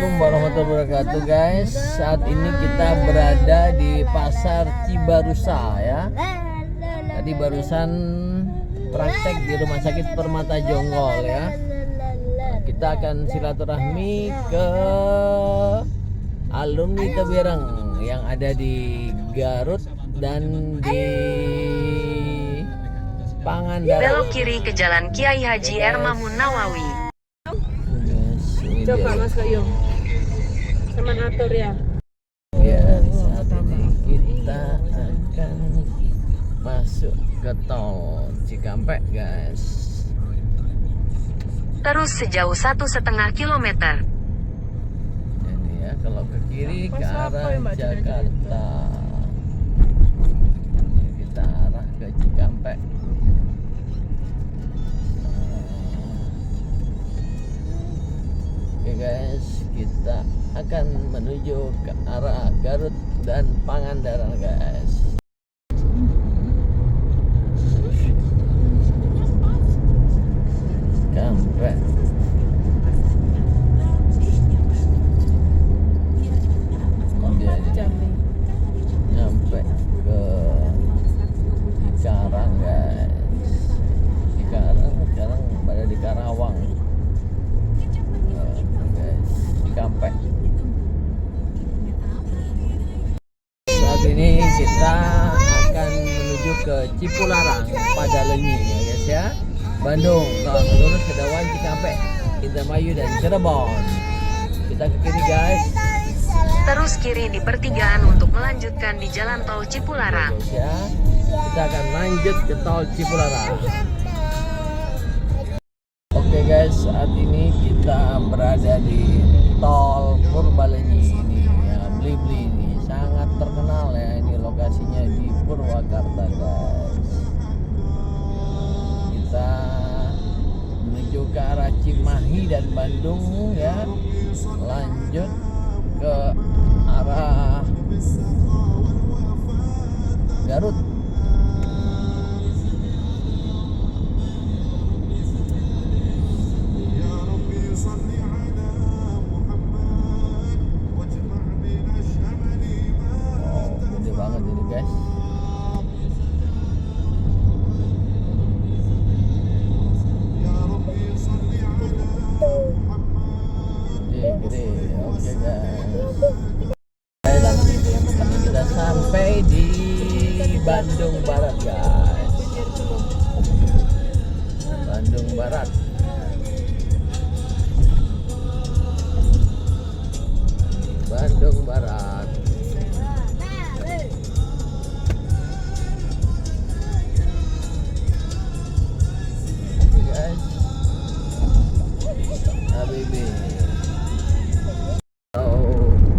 Assalamualaikum warahmatullahi wabarakatuh guys. Saat ini kita berada di Pasar Cibarusa ya. Tadi barusan praktek di Rumah Sakit Permata Jonggol ya. Kita akan silaturahmi ke alumni Tebereng yang ada di Garut dan di Pangandaran. Belok kiri ke Jalan Kiai Haji Ermamun Nawawi. Coba Mas Koyong sama atur ya. Ya, saat ini kita akan masuk ke tol Cikampek guys. Terus sejauh 1,5 kilometer. Ini ya, kalau ke kiri ke arah Jakarta. Kita arah ke Cikampek. Oke guys, kita akan menuju ke arah Garut dan Pangandaran guys. Cikampek. Nyampe ke Cikarang guys. Cikarang sekarang berada di Karawang. Cikampek. Saat ini kita akan menuju ke Cipularang, Padalenyi ya guys ya. Bandung, kalau lurus ke Dawan, Cikampek, Indramayu dan Cirebon. Kita ke kiri guys. Terus kiri di pertigaan untuk melanjutkan di Jalan Tol Cipularang. Guys, ya. Kita akan lanjut ke tol Cipularang. Oke guys, saat ini kita berada di tol Purbalenyi ini ya, Blibli ini sangat terkenal ya, ini lokasinya di Purwakarta guys. Kita menuju ke arah Cimahi dan Bandung ya, lanjut ke arah Garut. Banget ini guys. Gede. Oke guys. Sudah sampai di Bandung Barat guys. Bandung Barat. Bandung Barat.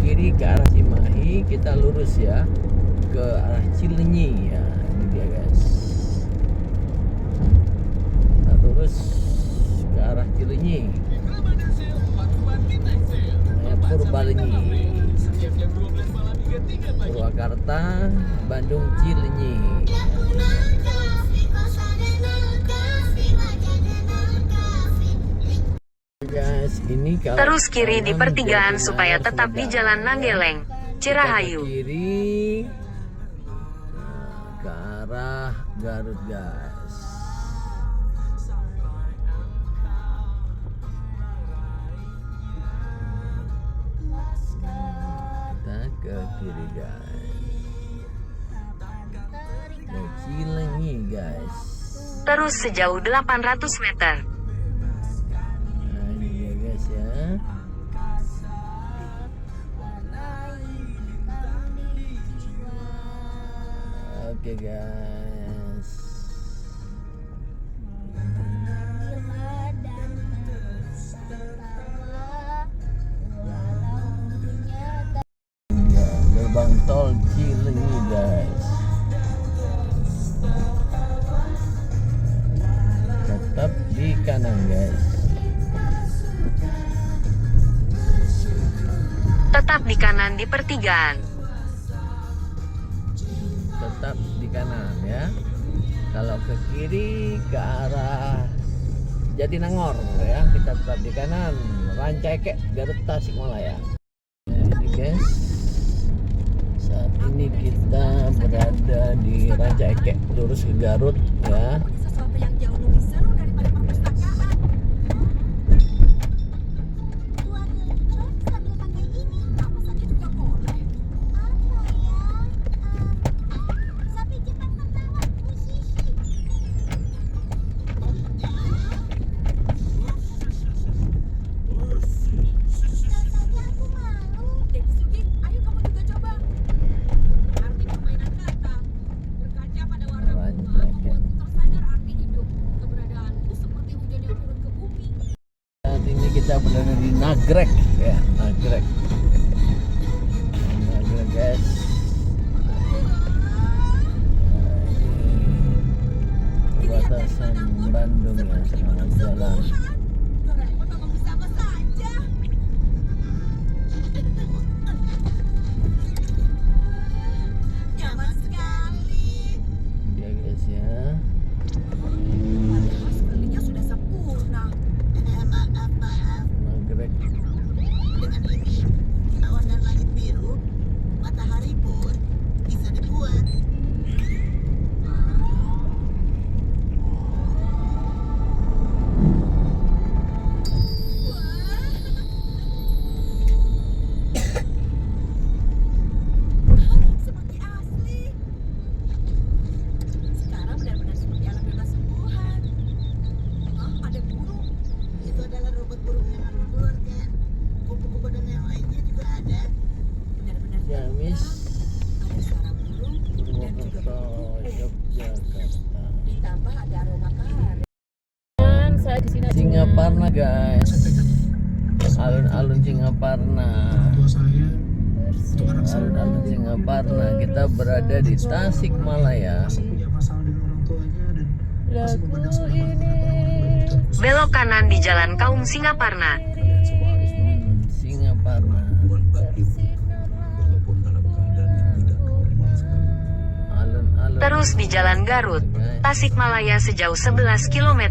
Kiri ke arah Cimahi, kita lurus ya ke arah Cilenyi ya, ini dia guys. Kita lurus ke arah Cilenyi, Purbalenyi, Purwakarta, Bandung, Cilenyi. Guys, ini terus kiri di pertigaan supaya tetap di Jalan Nanggeleng, Cirahayu. Kiri ke arah Garut guys. Kita ke kiri guys. Ke Cilenyi guys. Terus sejauh 800 meter. Oke guys. Gerbang tol Cilenyi guys. Tetap di kanan guys. Tetap di kanan di pertigaan. Tetap di kanan ya. Kalau ke kiri ke arah Jatinangor ya, kita tetap di kanan. Rancaikek, Garut, Tasikmalaya. Jadi guys, saat ini kita berada di Rancaikek, lurus ke Garut ya. Sesuatu yang jauh lebih seru daripada perpustakaan. Terus sambil pakai ini, apa saja juga boleh. Apa ya? Sapi Jepang tertawa musisi. Saja aku malu. Dekisugi, ayo kamu juga coba. Arti permainan kata. Berkaca pada warna bunga membuatku tersadar arti hidup. Keberadaanku seperti hujan yang turun ke bumi. Saat ini kita berada di Nagrek ya, Nagrek. Nagrek guys. Ini perbatasan Bandung ya, sama jalan. Doraemon memang bisa apa saja. Nyaman sekali. Ya guys ya. Padahal sekelilingnya sudah sempurna. Maaf. Nagrek. Dengan ini, awan dan langit biru, matahari pun bisa dibuat. Seperti asli. Sekarang benar-benar seperti alam bebas sungguhan. Ada burung. Itu adalah robot burung yang akan keluar kan. Kupu-kupu dan yang lainnya juga ada. Benar-benar Ciamis, ada suara burung dan juga Purwokerto, Yogyakarta. ditambah ada aroma kari. Dan saya di sini Singaparna guys. Alun-alun Singaparna. Alun-alun Singaparna. Kita berada di Tasikmalaya. lagu ini Belok kanan di Jalan Kaum Singaparna. Singaparna. Alun-alun. Terus di Jalan Garut, Tasikmalaya sejauh 11 km.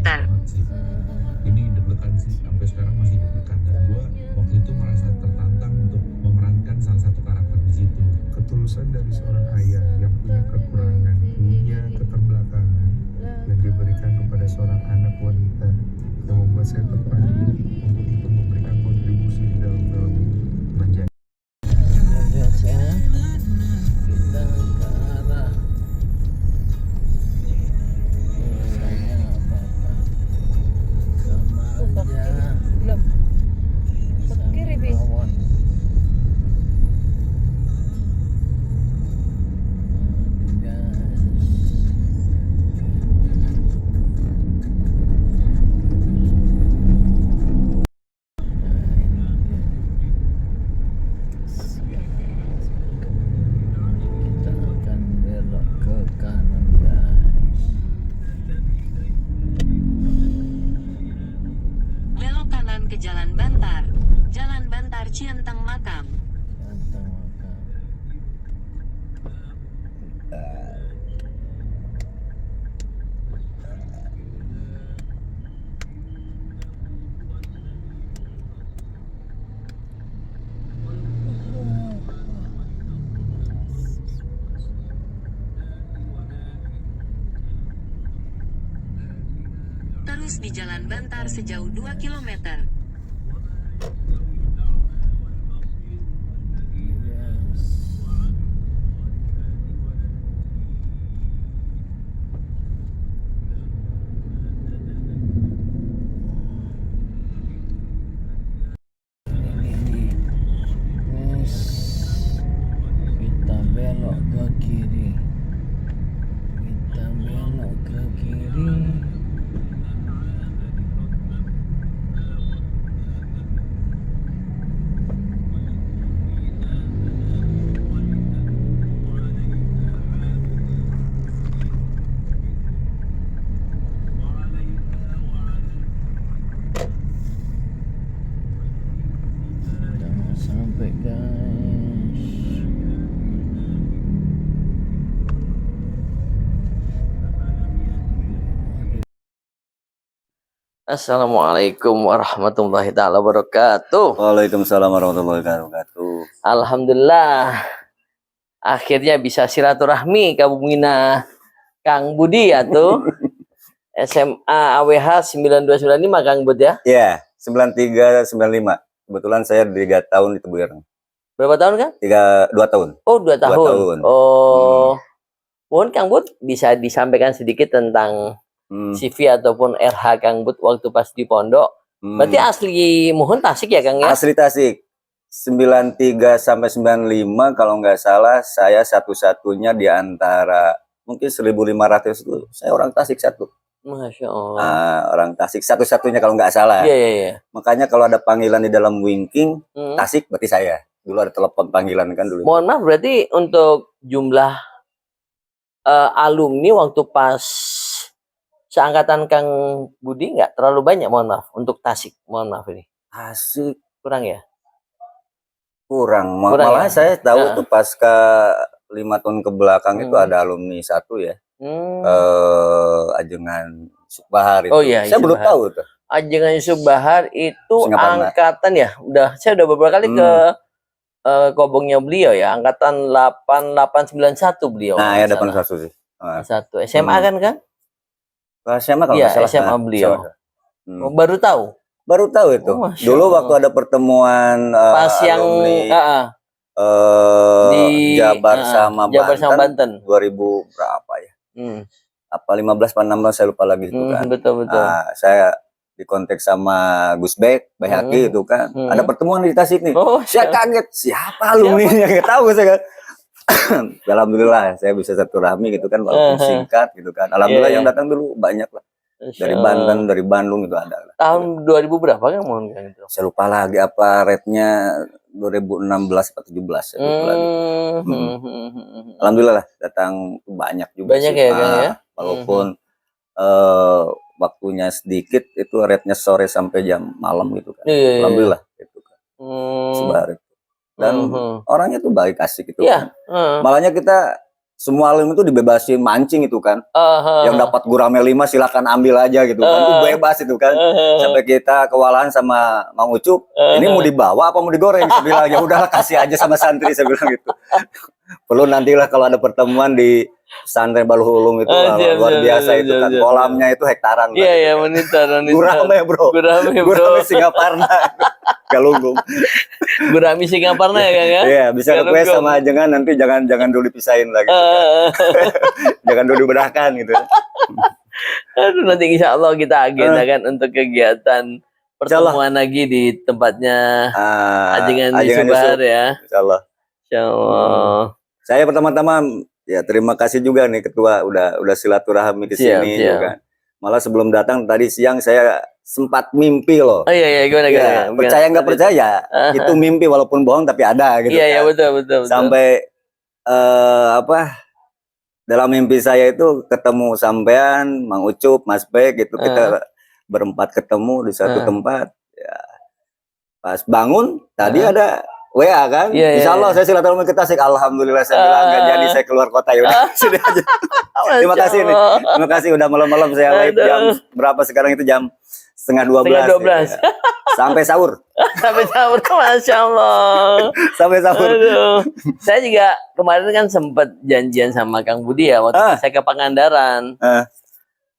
Ini deg-degan sih, sampai sekarang masih deg-degan. Dan gue waktu itu merasa tertantang untuk memerankan salah satu karakter di situ. Ketulusan dari seorang ayah yang punya kekurangan, punya keterbelakangan, yang diberikan kepada seorang anak wanita yang membuat saya tertarik untuk ikut memberikan kontribusi di dalam film ini. Menjadi Ya guys ya. Kita ke arah saya apa-apa sama aja belum kiri, Bi. Sambawon. Kita akan belok ke kanan guys. Belok kanan ke Jalan Bantar. Jalan Bantar Cienteng Makam. Ganteng makam. Terus di Jalan Bantar sejauh 2 km. Yes. Yes. Kita belok ke kiri. Kita belok ke kiri. Jangan sampai guys. Assalamualaikum warahmatullahi taala wabarakatuh. Waalaikumsalam warahmatullahi wabarakatuh. Alhamdulillah akhirnya bisa silaturahmi kabumina Kang Budi ya tuh. SMA AWH 9295 Kang Bud ya. Ya, 9395. Kebetulan saya 3 tahun di Tebu Ireng. Berapa tahun kan? 2 tahun. Oh 2 tahun. tahun. Oh. Mohon Kang Bud bisa disampaikan sedikit tentang CV ataupun RH Kang Bud waktu pas di pondok. Berarti asli mohon Tasik ya Kang ya? Asli Tasik. 93 sampai 95 kalau nggak salah saya satu-satunya di antara mungkin 1.500 itu saya orang Tasik satu. Masya Allah. Orang Tasik satu-satunya kalau nggak salah. Iya, iya, iya. Makanya kalau ada panggilan di dalam winking Tasik berarti saya. Dulu ada telepon panggilan kan dulu. Mohon maaf berarti untuk jumlah alumni waktu pas seangkatan Kang Budi nggak terlalu banyak, mohon maaf untuk Tasik. Mohon maaf ini. Tasik Kurang ya? kurang. Kurang Malah ya? saya tahu tuh pasca 5 tahun ke belakang itu ada alumni satu ya. Ajengan Subahar itu. Oh iya, saya belum Subahar. tahu tuh. Ajengan Subahar itu Singaparna. angkatan ya. Saya udah beberapa kali ke kobongnya beliau ya. Angkatan 8891 beliau. Nah, ya kalau nggak 81 sih. salah. Satu SMA kan kan? SMA kalau Iya, nggak salah. SMA beliau. Oh, baru tahu. Baru tahu itu. Oh, Masya Dulu Allah. waktu ada pertemuan Pas yang alumni di Jabar sama Jabar sama Banten Banten. 2000 berapa ya? Apa 15 apa 16 saya lupa lagi itu kan. Betul betul. Nah, saya di kontak sama Gus Bek, Bayhaki itu kan. Ada pertemuan di Tasik nih. Oh, Saya kaget, siapa alumni yang nggak tahu saya kan. Alhamdulillah saya bisa silaturahmi gitu kan walaupun singkat gitu kan. Alhamdulillah Iya, yang iya. datang dulu banyak lah. Dari Insya Banten, Allah. dari Bandung itu ada. Tahun 2000 berapa kan mohon Kang itu? Saya lupa lagi apa rate-nya 2016 atau 17 saya lupa lagi. Alhamdulillah lah, datang banyak juga. Banyak sih. ya Kang ya. Walaupun waktunya sedikit itu rate-nya sore sampai jam malam gitu kan. Iya, iya, iya. Alhamdulillah itu kan. Sebar itu. Dan orangnya tuh baik asik gitu Iya. kan. Malahnya kita semua alumni itu dibebasin mancing itu kan. Yang dapat gurame 5 silakan ambil aja gitu kan. Itu bebas itu kan. Sampai kita kewalahan sama Mang Ucup, ini mau dibawa apa mau digoreng? Saya bilang ya udahlah kasih aja sama santri saya bilang gitu. Perlu nantilah kalau ada pertemuan di pesantren Baluhulung itu luar biasa itu kan. Kolamnya itu hektaran. Iya ya, monitor. Gurame bro. Gurame Singaparna. Galunggung. Gurami Singaparna ya Kang ya. Iya, bisa request sama ajengan nanti jangan dulu dipisahin lagi. Jangan dulu dibedahkan gitu. Aduh, nanti insya Allah kita agendakan untuk kegiatan pertemuan lagi di tempatnya Ajengan Subahar ya. Insya Allah. Insya Allah. Saya pertama-tama ya terima kasih juga nih ketua udah silaturahmi ke sini siap. kan. Malah sebelum datang tadi siang saya sempat mimpi loh. Oh iya gimana. Percaya nggak percaya itu mimpi walaupun bohong tapi ada gitu kan. Iya betul. Sampai dalam mimpi saya itu ketemu sampean, Mang Ucup, Mas Bek gitu kita berempat ketemu di satu tempat. Ya. Pas bangun tadi ada WA kan, insya Allah saya silaturahmi ke Tasik. Alhamdulillah saya bilang nggak jadi saya keluar kota ya udah sudah aja. Terima kasih nih, terima kasih udah malam-malam saya live jam berapa sekarang itu jam 11:30. Ya. Sampai sahur. Sampai sahur, masya Allah. Sampai sahur. Aduh. Saya juga kemarin kan sempat janjian sama Kang Budi ya waktu saya ke Pangandaran.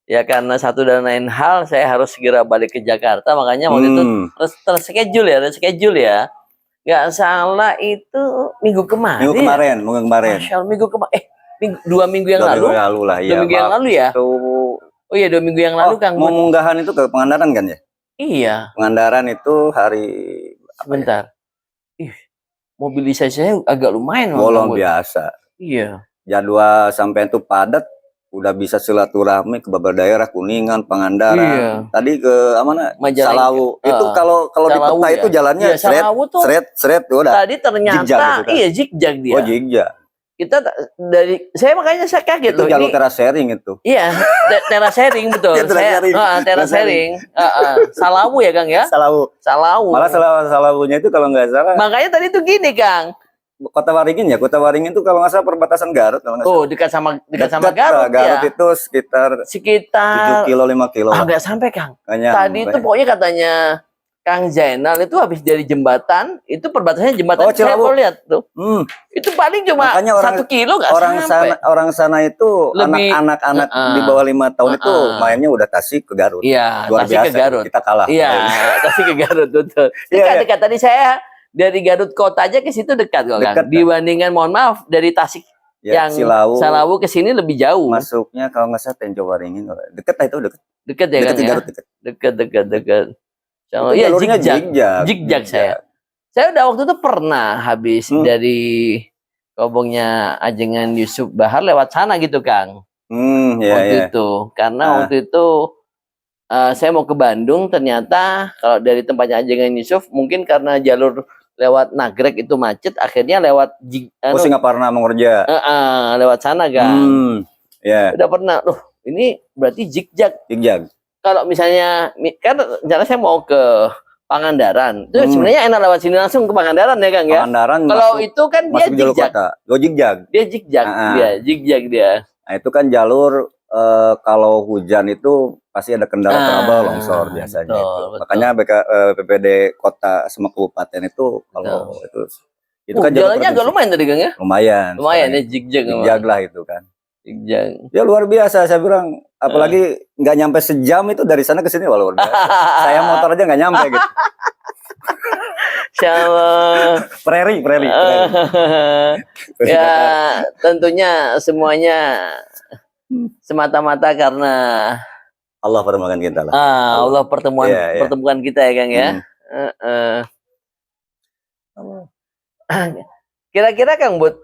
Ya karena satu dan lain hal saya harus segera balik ke Jakarta, makanya waktu itu terschedule ya. Nggak salah itu minggu kemarin. Minggu kemarin. Masya Allah, dua minggu yang lalu. Lah, ya. 2 minggu yang lalu ya. Oh iya 2 minggu yang lalu Kang. Mau munggahan itu ke Pangandaran kan ya? Iya. Pangandaran itu hari sebentar. Mobilisasinya agak lumayan. Bolong biasa. Iya. Jadwal sampai itu padat. Udah bisa silaturahmi ke beberapa daerah Kuningan, Pangandaran. Iya. Tadi ke mana? Salawu. Itu kalau di peta itu jalannya seret udah. Tadi ternyata gitu kan. zigzag dia. Oh zigzag. Kita saya makanya saya kaget itu jalur teras sharing itu. Iya, teras sharing betul. Teras sharing. Salawu ya Kang ya? Salawu. Malah salawunya itu kalau nggak salah. Makanya tadi tuh gini Kang. Kota Waringin ya. Kota Waringin itu kalau nggak salah perbatasan Garut kalau nggak Oh, salah. dekat sama Dekat, Garut, Garut ya. itu sekitar 7 Sekitar kilo 5 kilo. nggak sampai, Kang. Hanya Tadi itu pokoknya katanya Kang Zainal itu habis dari jembatan, itu perbatasannya jembatan. Oh, Saya Cilawu. mau lihat tuh. Hmm, Itu paling cuma Makanya 1 kilo nggak sampai. orang sana itu Lebih- anak-anak Heeh. di bawah 5 tahun itu Heeh. mainnya udah Tasik ke Garut. Iya, Luar Tasik ke biasa, Garut. kita kalah. Iya, Tasik ke Garut betul. Iya, Dekat-dekat tadi saya dari Garut kota aja ke situ dekat kok, Dekat, Kang. Dibandingkan mohon maaf dari Tasik Ya, yang Cilawu Salawu ke sini lebih jauh. masuknya kalau nggak salah Tenjo Waringin. Deket lah itu, deket. Dekat ya, Deket Kang ke ya. Garut, deket. Dekat. Itu Iya, jalurnya zigzag. Zigzag saya. Saya udah waktu itu pernah habis dari kobongnya Ajengan Yusuf Bahar lewat sana gitu, Kang. Iya, Waktu iya. itu. Karena Ah. waktu itu saya mau ke Bandung, ternyata kalau dari tempatnya Ajengan Yusuf mungkin karena jalur lewat Nagrek itu macet, akhirnya lewat Oh, Singaparna Mangurja. lewat sana, Kang. Ya, Udah pernah. Loh, ini berarti zigzag. zigzag. Kalau misalnya kan rencana saya mau ke Pangandaran, itu sebenarnya enak lewat sini langsung ke Pangandaran ya, Kang ya. Pangandaran Kalau masuk, itu kan dia masuk jalur zigzag. kota. Oh, zigzag. Dia zigzag, zigzag dia. Nah, itu kan jalur kalau hujan itu pasti ada kendala trouble longsor biasanya betul, itu. betul. Makanya PPD kota sama kabupaten itu kalau itu kan jalur jalannya agak provinsi. lumayan tadi, Kang ya. Lumayan Lumayan ya, soalnya. zigzag. Zigzag lah itu kan. Zigzag. Ya luar biasa saya bilang, apalagi nggak nyampe sejam itu dari sana ke sini, wah, luar biasa. Saya motor aja nggak nyampe gitu. Insyaallah. Prairie. Ya, tentunya semuanya semata-mata karena Allah pertemukan kita lah. Allah pertemuan kita ya, Kang ya. Kira-kira Kang Bud,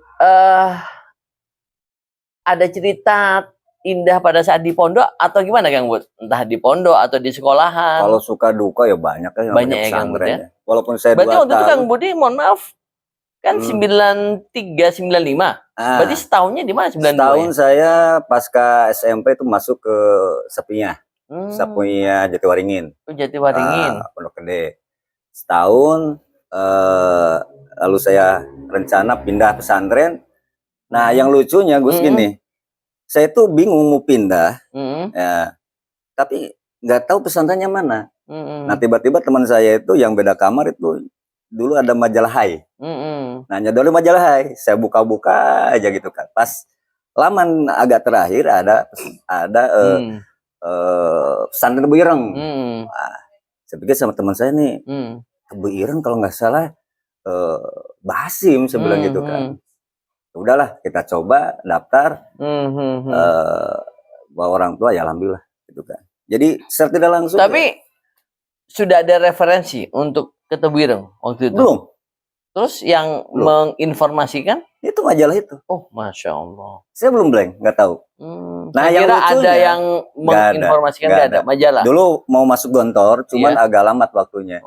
ada cerita indah pada saat di pondok atau gimana, Kang Bud? Entah di pondok atau di sekolahan. Kalau suka duka ya banyak kan. Banyak ya, Kang Bud ya. Walaupun saya Berarti 2 waktu itu tahun. Kang Budi, mohon maaf, kan 93, 95. Berarti setahunnya di mana 92? Setahun saya pasca SMP itu masuk ke Sepinya. Sepinya Jatiwaringin. Jatiwaringin. Pondok Gede. Setahun lalu saya rencana pindah pesantren. Nah, yang lucunya Gus gini, saya tuh bingung mau pindah, ya, tapi nggak tahu pesantrennya mana. Nah, tiba-tiba teman saya itu yang beda kamar itu dulu ada majalah Hai. Nanya dulu majalah Hai, saya buka-buka aja gitu kan. Pas laman agak terakhir ada pesantren Tebu Ireng. Nah, saya pikir sama teman saya nih, Tebu Ireng kalau nggak salah Basim, saya bilang gitu kan. Udahlah, kita coba daftar, bawa orang tua, ya alhamdulillah gitu kan. Jadi secara tidak langsung. Tapi sudah ada referensi untuk ke Tebu Ireng waktu itu? Belum. Terus yang menginformasikan? Itu majalah itu. Oh, Masya Allah. Saya belum blank, nggak tahu. Nah, yang ada yang menginformasikan, nggak ada majalah. Dulu mau masuk Gontor, cuman agak lambat waktunya.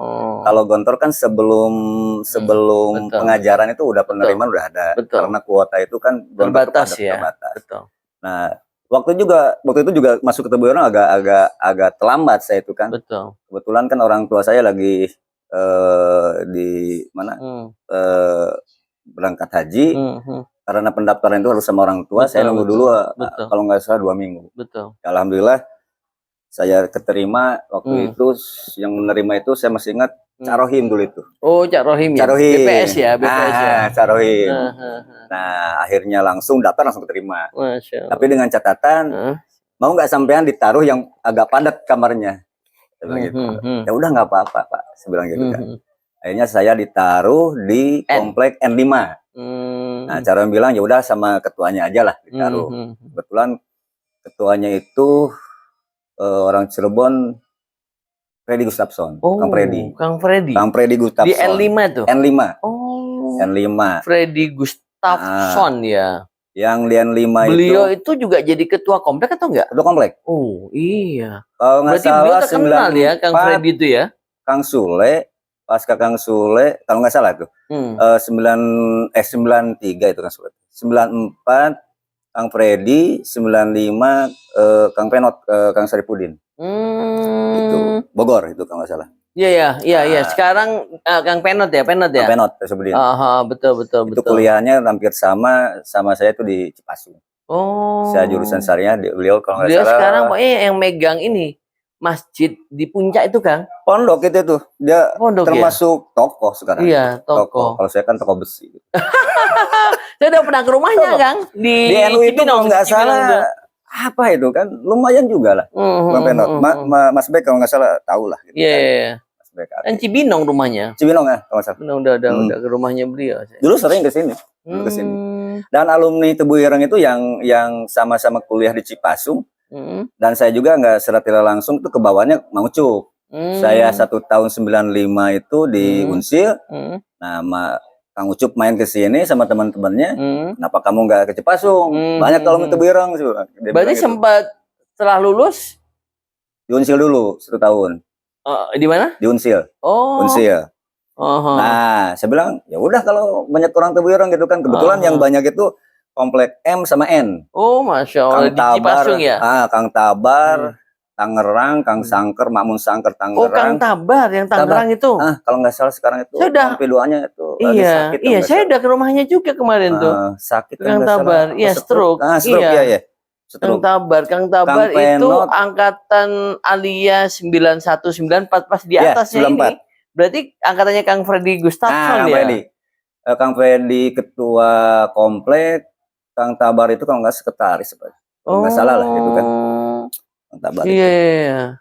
Kalau Gontor kan sebelum pengajaran itu udah penerimaan udah ada. Karena kuota itu kan terbatas ya. Betul. Nah, waktu itu juga masuk ke Tebu Ireng agak terlambat saya itu kan. Betul. Kebetulan kan orang tua saya lagi di mana? Berangkat haji. Karena pendaftaran itu harus sama orang tua, saya nunggu dulu kalau nggak salah 2 minggu. Betul. Alhamdulillah saya keterima waktu itu. Yang menerima itu saya masih ingat Cak Rohim dulu itu. Oh, Cak Rohim ya. Cak Rohim. BPS ya, BPS ya. Cak Rohim. Nah, akhirnya langsung daftar, langsung keterima. Masya Allah. Tapi dengan catatan mau nggak sampean ditaruh yang agak padat kamarnya. Saya bilang gitu. Ya udah nggak apa-apa, Pak. Saya bilang gitu kan. Akhirnya saya ditaruh di komplek N5. Nah, cara bilang ya udah sama ketuanya aja lah ditaruh. Kebetulan ketuanya itu orang Cirebon, Freddy Gustafson. Kang Freddy. Kang Freddy Gustafson. Di N5 tuh? N5. Oh. N5. Freddy Gustafson ya. Yang di N5 beliau itu juga jadi ketua komplek atau enggak? Ketua komplek. Oh, iya. Kalau nggak salah beliau terkenal ya, Kang Freddy itu ya. Kang Sule, pasca Kang Sule, kalau nggak salah tuh. 93 itu Kang Sule. 94 Kang Freddy, 95 Kang Penot, Kang Saripudin. Itu Bogor itu kalau nggak salah. Iya. Sekarang Kang Penot ya. Penot Syafruddin. Aha, betul. Itu kuliahnya hampir sama saya itu di Cipasung. Oh. Saya jurusan syariah, beliau kalau nggak Beliau salah sekarang pokoknya yang megang ini masjid di puncak itu, Kang. pondok itu tuh. Dia Pondok ya? termasuk tokoh sekarang. Iya, toko. Kalau saya kan toko besi. Saya udah pernah ke rumahnya, Kang. Di NU itu kalau nggak salah apa itu kan lumayan juga lah. Bang Penot, Mas Bek kalau nggak salah tahu lah. Gitu, Iya. Mas Bek. Kan Cibinong rumahnya. Cibinong ya kalau nggak salah. Udah ke rumahnya beliau. Dulu sering ke sini. Dan alumni Tebu Ireng itu yang sama-sama kuliah di Cipasung. Dan saya juga nggak secara tidak langsung itu ke bawahnya Mang Ucup. Saya 1 tahun 95 itu di Unsil. Nah, Kang Ucup main ke sini sama teman-temannya. Kenapa kamu nggak ke Cipasung? Banyak alumni Tebu Ireng. Berarti sempat setelah lulus di Unsil dulu 1 tahun. di mana? Di Unsil. Oh. Unsil. Nah, saya bilang ya udah kalau banyak orang Tebu Ireng gitu kan. Kebetulan yang banyak itu komplek M sama N. Oh, Masya Allah. Kang Di Tabar, Cipasung ya? Kang Tabar, Tangerang, Kang Sangker, Makmun Sangker Tangerang. Oh, Kang Tabar yang Tangerang itu. Kalau nggak salah sekarang itu Sudah. doanya itu Iya, sakit, iya, saya udah ke rumahnya juga kemarin tuh. Sakit Kang Tabar, iya stroke. Stroke, iya. Kang Tabar Kang itu Penot. angkatan Alia 9194 pas di Iya, atasnya 94. ini. Berarti angkatannya Kang Freddy Gustafsson ya? Kang Freddy ketua komplek, Kang Tabar itu kalau nggak sekretaris, kalau nggak salah lah itu kan. Kang Tabar. Iya.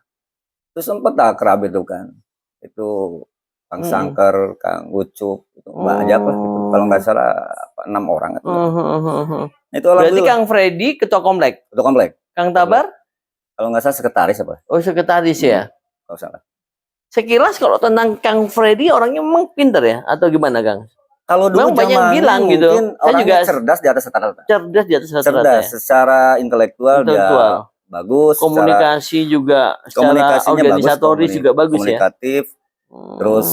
Itu sempat akrab itu kan. Itu Kang Sangker, Kang Ucup, itu banyak lah. Gitu. Kalau nggak salah 6 orang. Itu. Itu Berarti Kang Freddy ketua komplek. Ketua komplek. Kang Tabar? Kalau nggak salah sekretaris apa? Oh, sekretaris ya. Kalau salah. Sekilas kalau tentang Kang Freddy orangnya memang pinter ya atau gimana, Kang? Kalau dulu memang banyak zamannya bilang gitu. mungkin Saya orangnya juga cerdas di atas rata-rata. Cerdas di atas rata-rata. Cerdas Ya? secara intelektual dia bagus. Komunikasi juga secara komunikasinya organisatoris juga bagus ya. Komunikatif. Terus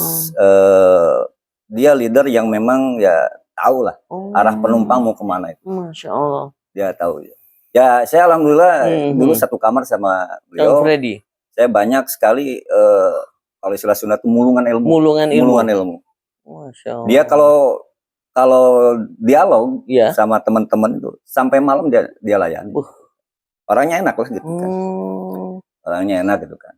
dia leader yang memang ya tahu lah arah penumpang mau kemana itu. Masya Allah. Dia tahu. Ya saya alhamdulillah dulu satu kamar sama beliau. Kang Freddy. Saya banyak sekali kalau istilah Sunda itu mulungan ilmu. Mulungan ilmu. Masya Allah. Dia kalau dialog sama teman-teman itu sampai malam dia layani. Orangnya enak lah gitu kan. Orangnya enak gitu kan.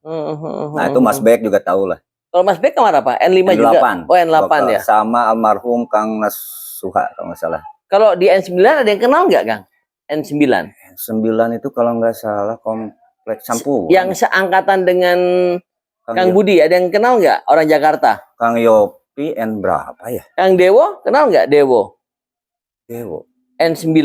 Nah itu Mas Bek juga tahu lah. Kalau Mas Bek kamar apa? N5 N8. juga? Oh N8 ya? Sama almarhum Kang Nasuha kalau nggak salah. Kalau di N9 ada yang kenal nggak, Kang? N9? N9 itu kalau nggak salah kompleks Sampu. Yang seangkatan dengan Kang Budi, ada yang kenal nggak? Orang Jakarta? Kang Yopi N berapa ya? Kang Dewo, kenal nggak Dewo? Dewo. N9.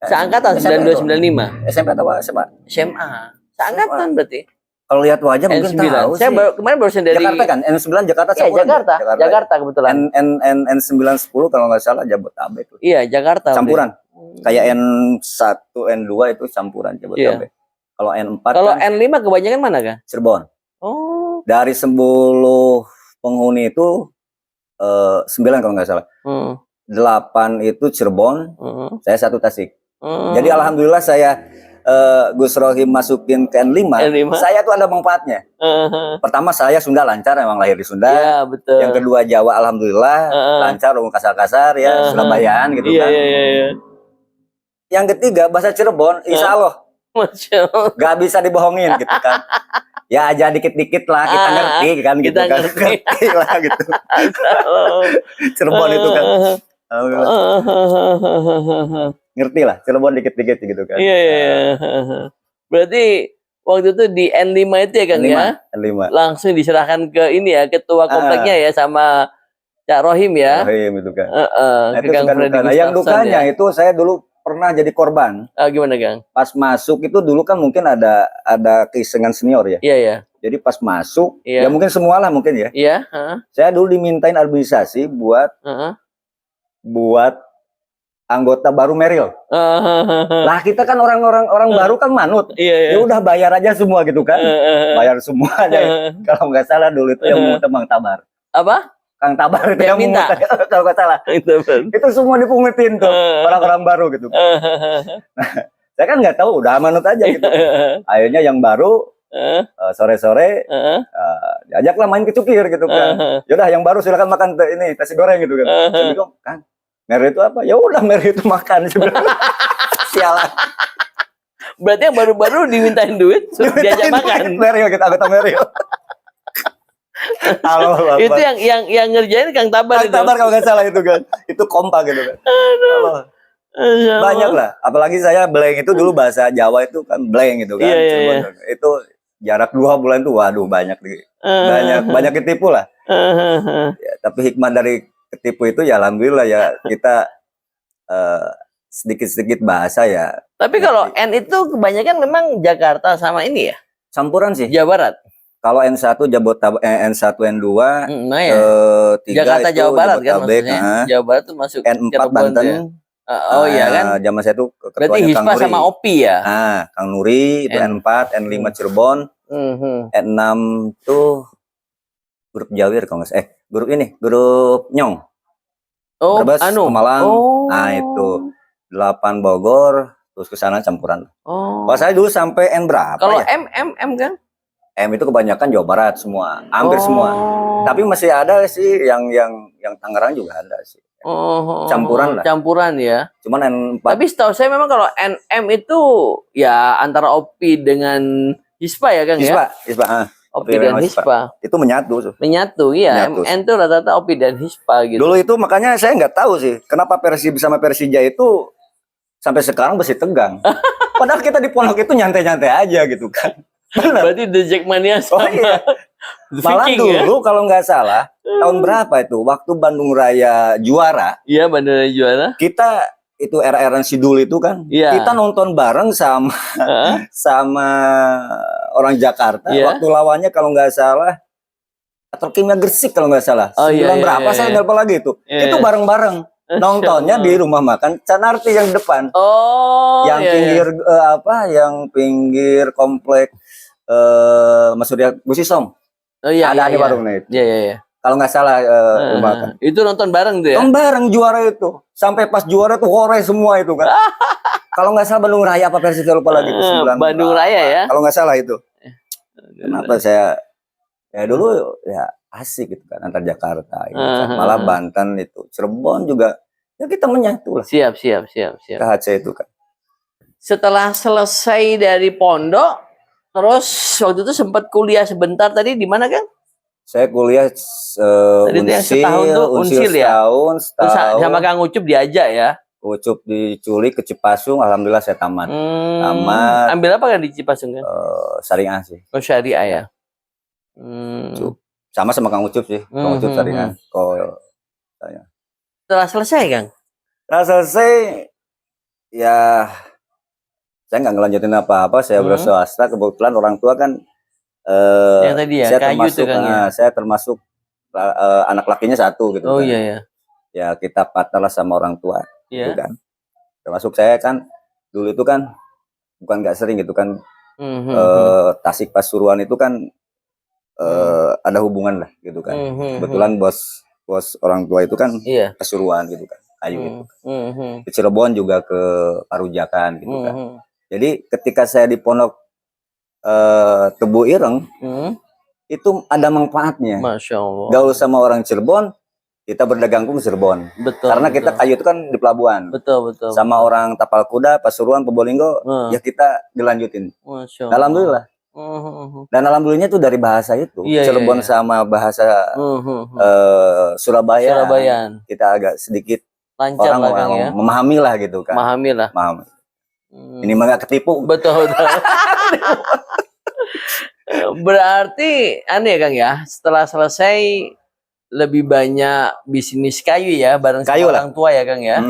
Seangkatan 9295. SMP atau SMA? SMA. Seangkatan berarti. Kalau lihat wajah mungkin N9. tahu Saya kemarin barusan dari Jakarta kan? N9 Jakarta Iya, campuran. Jakarta kebetulan. N910 kalau nggak salah Jabodetabek. Iya, Jakarta. Campuran. Kayak N1, N2 itu campuran Jabodetabek. Kalau N4 kalau N5 kebanyakan mana, Kang? Cirebon. Oh. Dari 10 penghuni itu 9 kalau nggak salah. 8 itu Cirebon, saya 1 Tasik. Jadi alhamdulillah saya Gus Rohim masukin ke N5, saya tuh ada manfaatnya. Pertama saya Sunda lancar, emang lahir di Sunda. Ya, betul. Yang kedua Jawa alhamdulillah lancar, ngomong kasar-kasar ya, Surabayaan gitu kan. Yang ketiga bahasa Cirebon, insya Allah gak bisa dibohongin gitu kan. Ya aja dikit-dikit lah kita ngerti kan gitu kan. Ngerti lah gitu. Cirebon itu kan. Ngerti lah, Cirebon dikit-dikit gitu kan. Iya. Berarti waktu itu di N5 itu ya, Kang ya? N5. Langsung diserahkan ke ini ya, ketua kompleknya ya sama Cak Rohim ya. Rohim itu kan. Nah, itu dukanya. Yang dukanya itu saya dulu pernah jadi korban. Gimana, Kang? Pas masuk itu dulu kan mungkin ada keisengan senior ya. Iya. Jadi pas masuk, ya mungkin semualah mungkin ya. Iya. Saya dulu dimintain administrasi buat anggota baru Meril. Lah kita kan orang baru kan manut. Ya udah bayar aja semua gitu kan. Bayar semua aja. Kalau nggak salah dulu itu yang mungut Bang Tabar. Apa? Kang Tabar itu yang minta. Kalau nggak salah. Itu semua dipungutin tuh orang-orang baru gitu. Nah, saya kan nggak tahu, udah manut aja gitu. Akhirnya yang baru sore-sore ajaklah main ke Cukir gitu kan. Yaudah yang baru silakan makan ini nasi goreng gitu kan. Saya bilang, kan Mary itu apa? Ya udah Mary itu makan. Sialan. Berarti yang baru-baru dimintain duit, suruh diajak makan. Mary kita anggota Mary. Halo, Itu yang ngerjain Kang Tabar itu. Tabar kalau nggak salah itu kan. Itu kompak gitu kan. Banyak lah. Apalagi saya Bleng itu dulu bahasa Jawa itu kan Bleng gitu kan. Iya. Itu jarak 2 bulan tuh waduh banyak ketipu lah. Ya, tapi hikmah dari ketipu itu ya alhamdulillah ya kita sedikit-sedikit bahasa ya. Tapi kalau N itu kebanyakan memang Jakarta sama ini ya? Campuran sih. Jawa Barat. Kalau N1 Jabodetabek, N1 N2 Nah ya. 3 Jakarta itu Jawa Barat kan Jabodetabek, maksudnya. Jawa Barat tuh masuk N4 Cirebon Banten. tuh ya. Oh iya kan. Zaman saya tuh Berarti ketuanya Kang Hispa Nuri. sama Opi ya. Kang Nuri itu N4, N5 Cirebon, N6 tuh grup Jawir kalau nggak salah. Grup Nyong. Oh, Brebes, Pemalang. Oh. Nah itu 8 Bogor, terus ke sana campuran. Oh. Kalau saya dulu sampai N berapa Kalau ya? M kan? M itu kebanyakan Jawa Barat semua, hampir semua. Tapi masih ada sih yang Tangerang juga ada sih. Campuran lah. Campuran ya. Cuman N4. Tapi setahu saya memang kalau NM itu ya antara Opi dengan Hispa ya Kang ya. Hispa. Opi dan Hispa. Itu menyatu. Menyatu iya. Menyatu. MN itu rata-rata Opi dan Hispa gitu. Dulu itu makanya saya nggak tahu sih kenapa Persib sama Persija itu sampai sekarang masih tegang. Padahal kita di Pondok itu nyantai-nyantai aja gitu kan. Benar. Berarti The Jackmania sama iya. The Malah Viking ya. dulu kalau nggak salah tahun berapa itu waktu Bandung Raya juara, Iya Bandara juara. kita itu era-era Sidul itu kan, Iya. kita nonton bareng sama sama orang Jakarta. Iya. Waktu lawannya kalau nggak salah atau Kimia Gresik kalau nggak salah. Oh, iya, Bulan iya, berapa iya, saya iya. lupa lagi itu. Iya. Itu bareng-bareng. Nontonnya di rumah makan Canarti yang depan. Oh. Yang iya, pinggir yang pinggir komplek Mas Surya Gusisong. Oh iya. Ada iya, warungnya itu. Iya. Kalau nggak salah rumah makan. Itu nonton bareng tuh ya. Nonton bareng juara itu. Sampai pas juara tuh hore semua itu kan. Kalau nggak salah Bandung Raya apa Persija lupa lagi itu Bandung Raya ya. Kalau nggak salah itu. Kenapa saya ya dulu ya asik gitu kan antar Jakarta gitu kan. Malah Banten itu Cirebon juga ya kita menyatu lah. Siap. KHC itu kan. Setelah selesai dari pondok, terus waktu itu sempat kuliah sebentar tadi di mana Kang? Saya kuliah Tadi itu yang setahun tuh, Unsil ya? setahun. Sama Kang Ucup diajak ya? Ucup diculik ke Cipasung, alhamdulillah saya tamat. Tamat. Ambil apa kan di Cipasung kan? Syariah sih. Oh syariah ya. Sama Kang Ucup sih. Kang Ucup Syariah. Setelah selesai Kang? Setelah selesai ya saya nggak ngelanjutin apa-apa. Saya berswasta. Kebetulan orang tua kan yang tadi ya, saya kayu termasuk, tuh Kang ya? saya termasuk anak lakinya satu gitu Oh kan. iya ya. Ya kita patah lah sama orang tua gitu Iya. kan. Termasuk saya kan dulu itu kan bukan nggak sering gitu kan. Tasik Pasuruan itu kan ada hubungan lah gitu kan. Kebetulan bos orang tua itu kan Iya. Pasuruan gitu kan. Kayu gitu. Ke Cirebon juga ke Parujakan gitu kan. Jadi ketika saya di pondok Tebu Ireng itu ada manfaatnya. Masya Allah. Gaul sama orang Cirebon, kita berdagang pun ke Cirebon. Betul. Karena kita kayu itu kan di pelabuhan. Betul. Sama orang Tapal Kuda, Pasuruan, Probolinggo, ya kita dilanjutin. Masya Allah. Alhamdulillah. Dan alhamdulillahnya itu dari bahasa itu. Iya, Cirebon iya. sama bahasa Surabaya. Surabayaan. Kita agak sedikit Lancar orang lah Kang ya. memahami lah gitu kan. Memahami lah. Memahami. Ini mah nggak ketipu. Betul. Berarti aneh ya Kang ya, setelah selesai lebih banyak bisnis kayu ya bareng sama Kayu lah. orang tua ya Kang ya.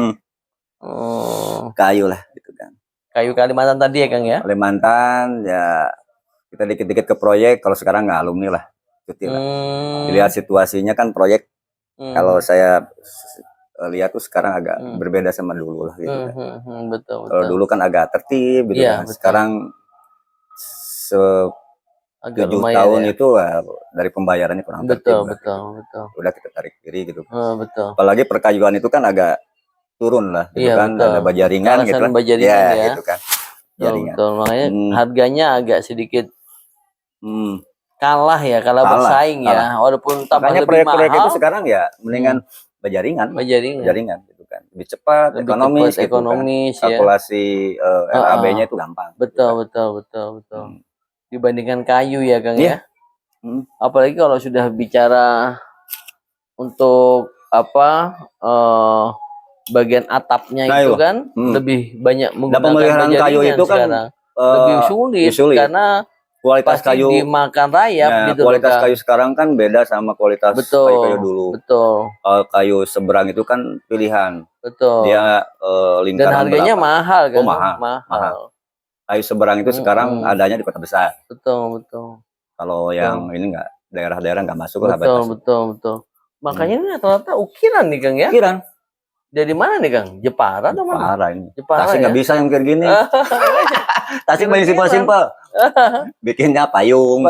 Kayu lah gitu kan. Kayu Kalimantan tadi ya Kang ya. Kalimantan ya kita dikit-dikit ke proyek. Kalau sekarang nggak alumni lah, cuti lah. Dilihat situasinya kan proyek. Kalau saya lihat tuh sekarang agak berbeda sama dulu lah gitu kan. Betul. Kalau dulu kan agak tertib gitu Iya, kan. betul. Sekarang Agak 7 lumayan tahun ya. itu dari pembayarannya kurang Betul. tertib lah. Udah kita tarik diri gitu. Betul. Apalagi perkayuan itu kan agak turun lah gitu Iya, kan. betul. Ada bajaringan gitu Alasan kan. bajaringan ya. Gitu kan. Jaringan. Betul. Makanya harganya agak sedikit kalah ya, kalah bersaing ya, walaupun tambah Makanya lebih proyek-proyek mahal. itu sekarang ya mendingan berjaringan, gitu kan. Lebih cepat, Lebih ekonomis, cepat, gitu kan. ekonomis ya. Kalkulasi RAB-nya itu gampang. Betul. Dibandingkan kayu ya, Kang ya. Apalagi kalau sudah bicara untuk bagian atapnya itu kan lebih banyak menggunakan pemeliharaan kayu itu kan sekarang. Lebih sulit karena kualitas pasti kayu dimakan rayap gitu kualitas loh, Kang. kayu sekarang kan beda sama kualitas kayu dulu. Betul. Kayu seberang itu kan pilihan. Betul. Dia Dan lingkaran harganya berapa? mahal kan? Mahal. Kayu seberang itu sekarang adanya di kota besar. Betul. Kalau yang ini enggak, daerah-daerah enggak masuk lah. Betul. Makanya ini rata-rata ukiran nih, Kang ya. Ukiran. Dari mana nih, Kang? Jepara atau mana? Jepara ini. Jepara Tasik nggak ya? bisa yang kayak gini. Tasik paling simpel-simpel. Bikinnya payung,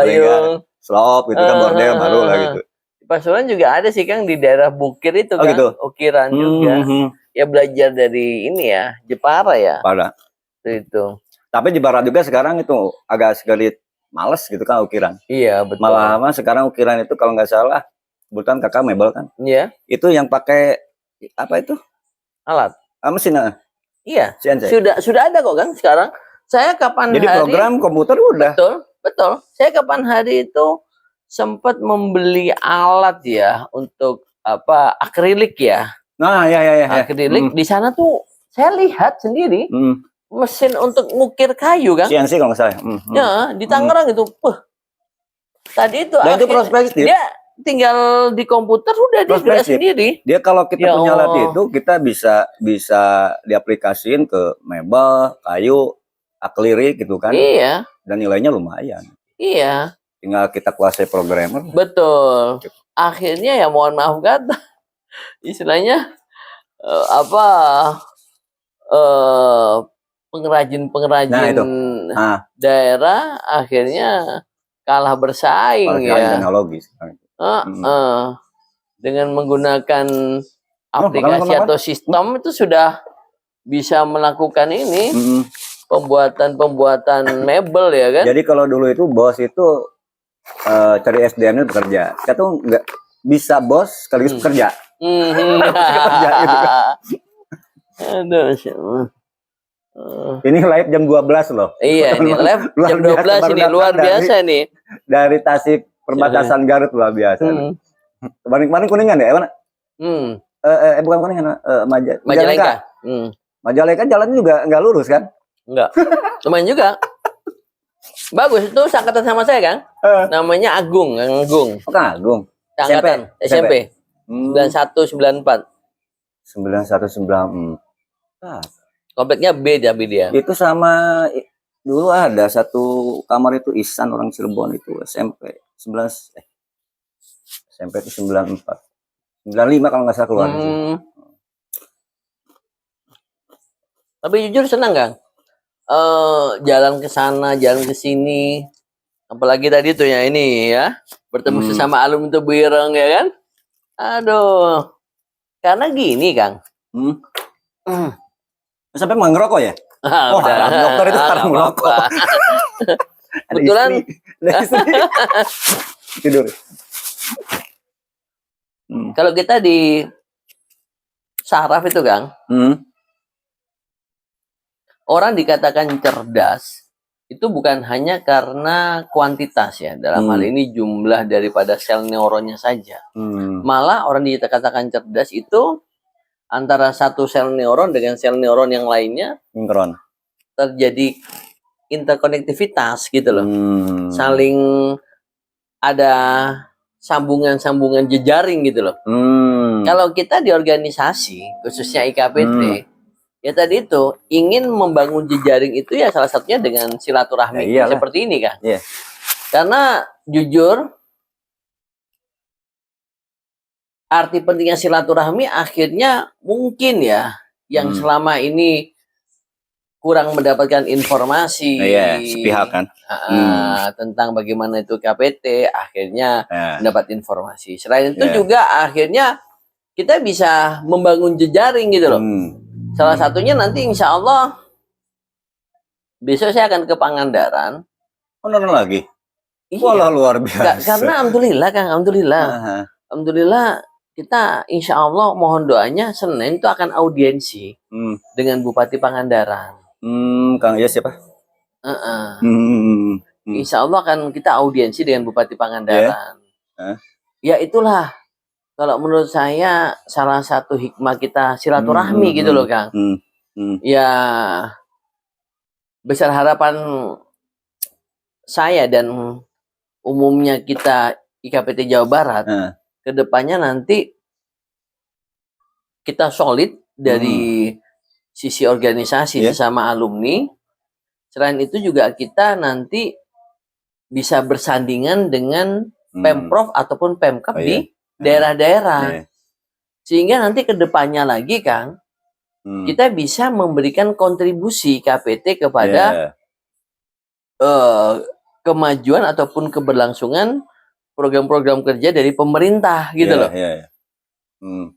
slop gitu kan, bordel baru lah gitu. Di Pasuruan juga ada sih, Kang, di daerah Bukir itu kan. Gitu? Ukiran juga. Ya belajar dari ini ya, Jepara ya. Jepara. Itu. Tapi Jepara juga sekarang itu agak sedikit males gitu kan ukiran. Iya, betul. Malah sekarang ukiran itu kalau nggak salah, kebetulan kakak mebel kan. Iya. Itu yang pakai apa itu? Alat. Mesin. Iya. CNC. Sudah ada kok, Kang, sekarang. Saya kapan Jadi hari program komputer udah. Betul. Saya kapan hari itu sempat membeli alat ya untuk akrilik ya. Nah, ya. Akrilik di sana tuh saya lihat sendiri mesin untuk ngukir kayu, kan. CNC kalau nggak salah. Ya, di Tangerang itu. Tadi itu Dan itu prospektif. Dia tinggal di komputer udah dia gerak sendiri. Dia kalau kita punya alat itu kita bisa diaplikasiin ke mebel, kayu, akrilik gitu kan. Iya. Dan nilainya lumayan. Iya. Tinggal kita kuasai programmer. Betul. Akhirnya ya mohon maaf kata, istilahnya pengrajin daerah akhirnya kalah bersaing ya. Teknologi. Dengan menggunakan aplikasi atau sistem itu sudah bisa melakukan ini pembuatan mebel ya kan. Jadi kalau dulu itu bos itu cari SDM-nya bekerja. Kita tuh nggak bisa bos sekaligus bekerja. Bekerja gitu kan. Aduh, ini live jam 12 loh. Iya, ini live jam 12 ini luar biasa nih. Dari Tasik perbatasan Garut luar biasa. Kemarin Kuningan ya, mana? Bukan Kuningan, Majalengka. Majalengka jalannya juga nggak lurus kan? Enggak. Lumayan juga. Bagus itu sangkatan sama saya, Kang. Namanya Agung, Kang Agung. Oh, Kang Agung. Angkatan SMP. 9194. 9194. Kompleknya beda dia. Itu sama dulu ada satu kamar itu Ihsan orang Cirebon itu SMP 11 SMP itu 94 95 kalau nggak salah keluar. Tapi jujur senang, Kang. Jalan ke sana, jalan ke sini. Apalagi tadi tuh ya ini ya, bertemu sesama alumni itu bireng ya kan. Aduh. Karena gini, Kang. Sampai mau ngerokok ya? Oh, haram. Dokter itu haram merokok. Kebetulan tidur. Kalau kita di saraf itu, Kang, orang dikatakan cerdas itu bukan hanya karena kuantitas ya, dalam hal ini jumlah daripada sel neuronnya saja. Malah orang dikatakan cerdas itu antara satu sel neuron dengan sel neuron yang lainnya terjadi interkonektivitas gitu loh. Saling ada sambungan-sambungan jejaring gitu loh. Kalau kita di organisasi, khususnya IKPT, ya tadi itu ingin membangun jejaring itu ya salah satunya dengan silaturahmi seperti ini kan. Karena jujur arti pentingnya silaturahmi akhirnya mungkin ya yang selama ini kurang mendapatkan informasi sepihak kan tentang bagaimana itu KPT akhirnya mendapat informasi. Selain itu juga akhirnya kita bisa membangun jejaring gitu loh. Salah satunya nanti insya Allah besok saya akan ke Pangandaran. Nonton lagi? Iya. Walah luar biasa. Karena alhamdulillah Kang, alhamdulillah. Aha. Alhamdulillah kita insya Allah mohon doanya Senin itu akan audiensi dengan Bupati Pangandaran. Kang ya siapa? Insya Allah akan kita audiensi dengan Bupati Pangandaran. Ya itulah kalau menurut saya salah satu hikmah kita silaturahmi gitu loh Kang. Ya besar harapan saya dan umumnya kita IKPT Jawa Barat kedepannya nanti kita solid dari sisi organisasi sesama alumni. Selain itu juga kita nanti bisa bersandingan dengan Pemprov ataupun Pemkab di daerah-daerah. Sehingga nanti kedepannya lagi Kang, kita bisa memberikan kontribusi KPT kepada kemajuan ataupun keberlangsungan program-program kerja dari pemerintah gitu loh.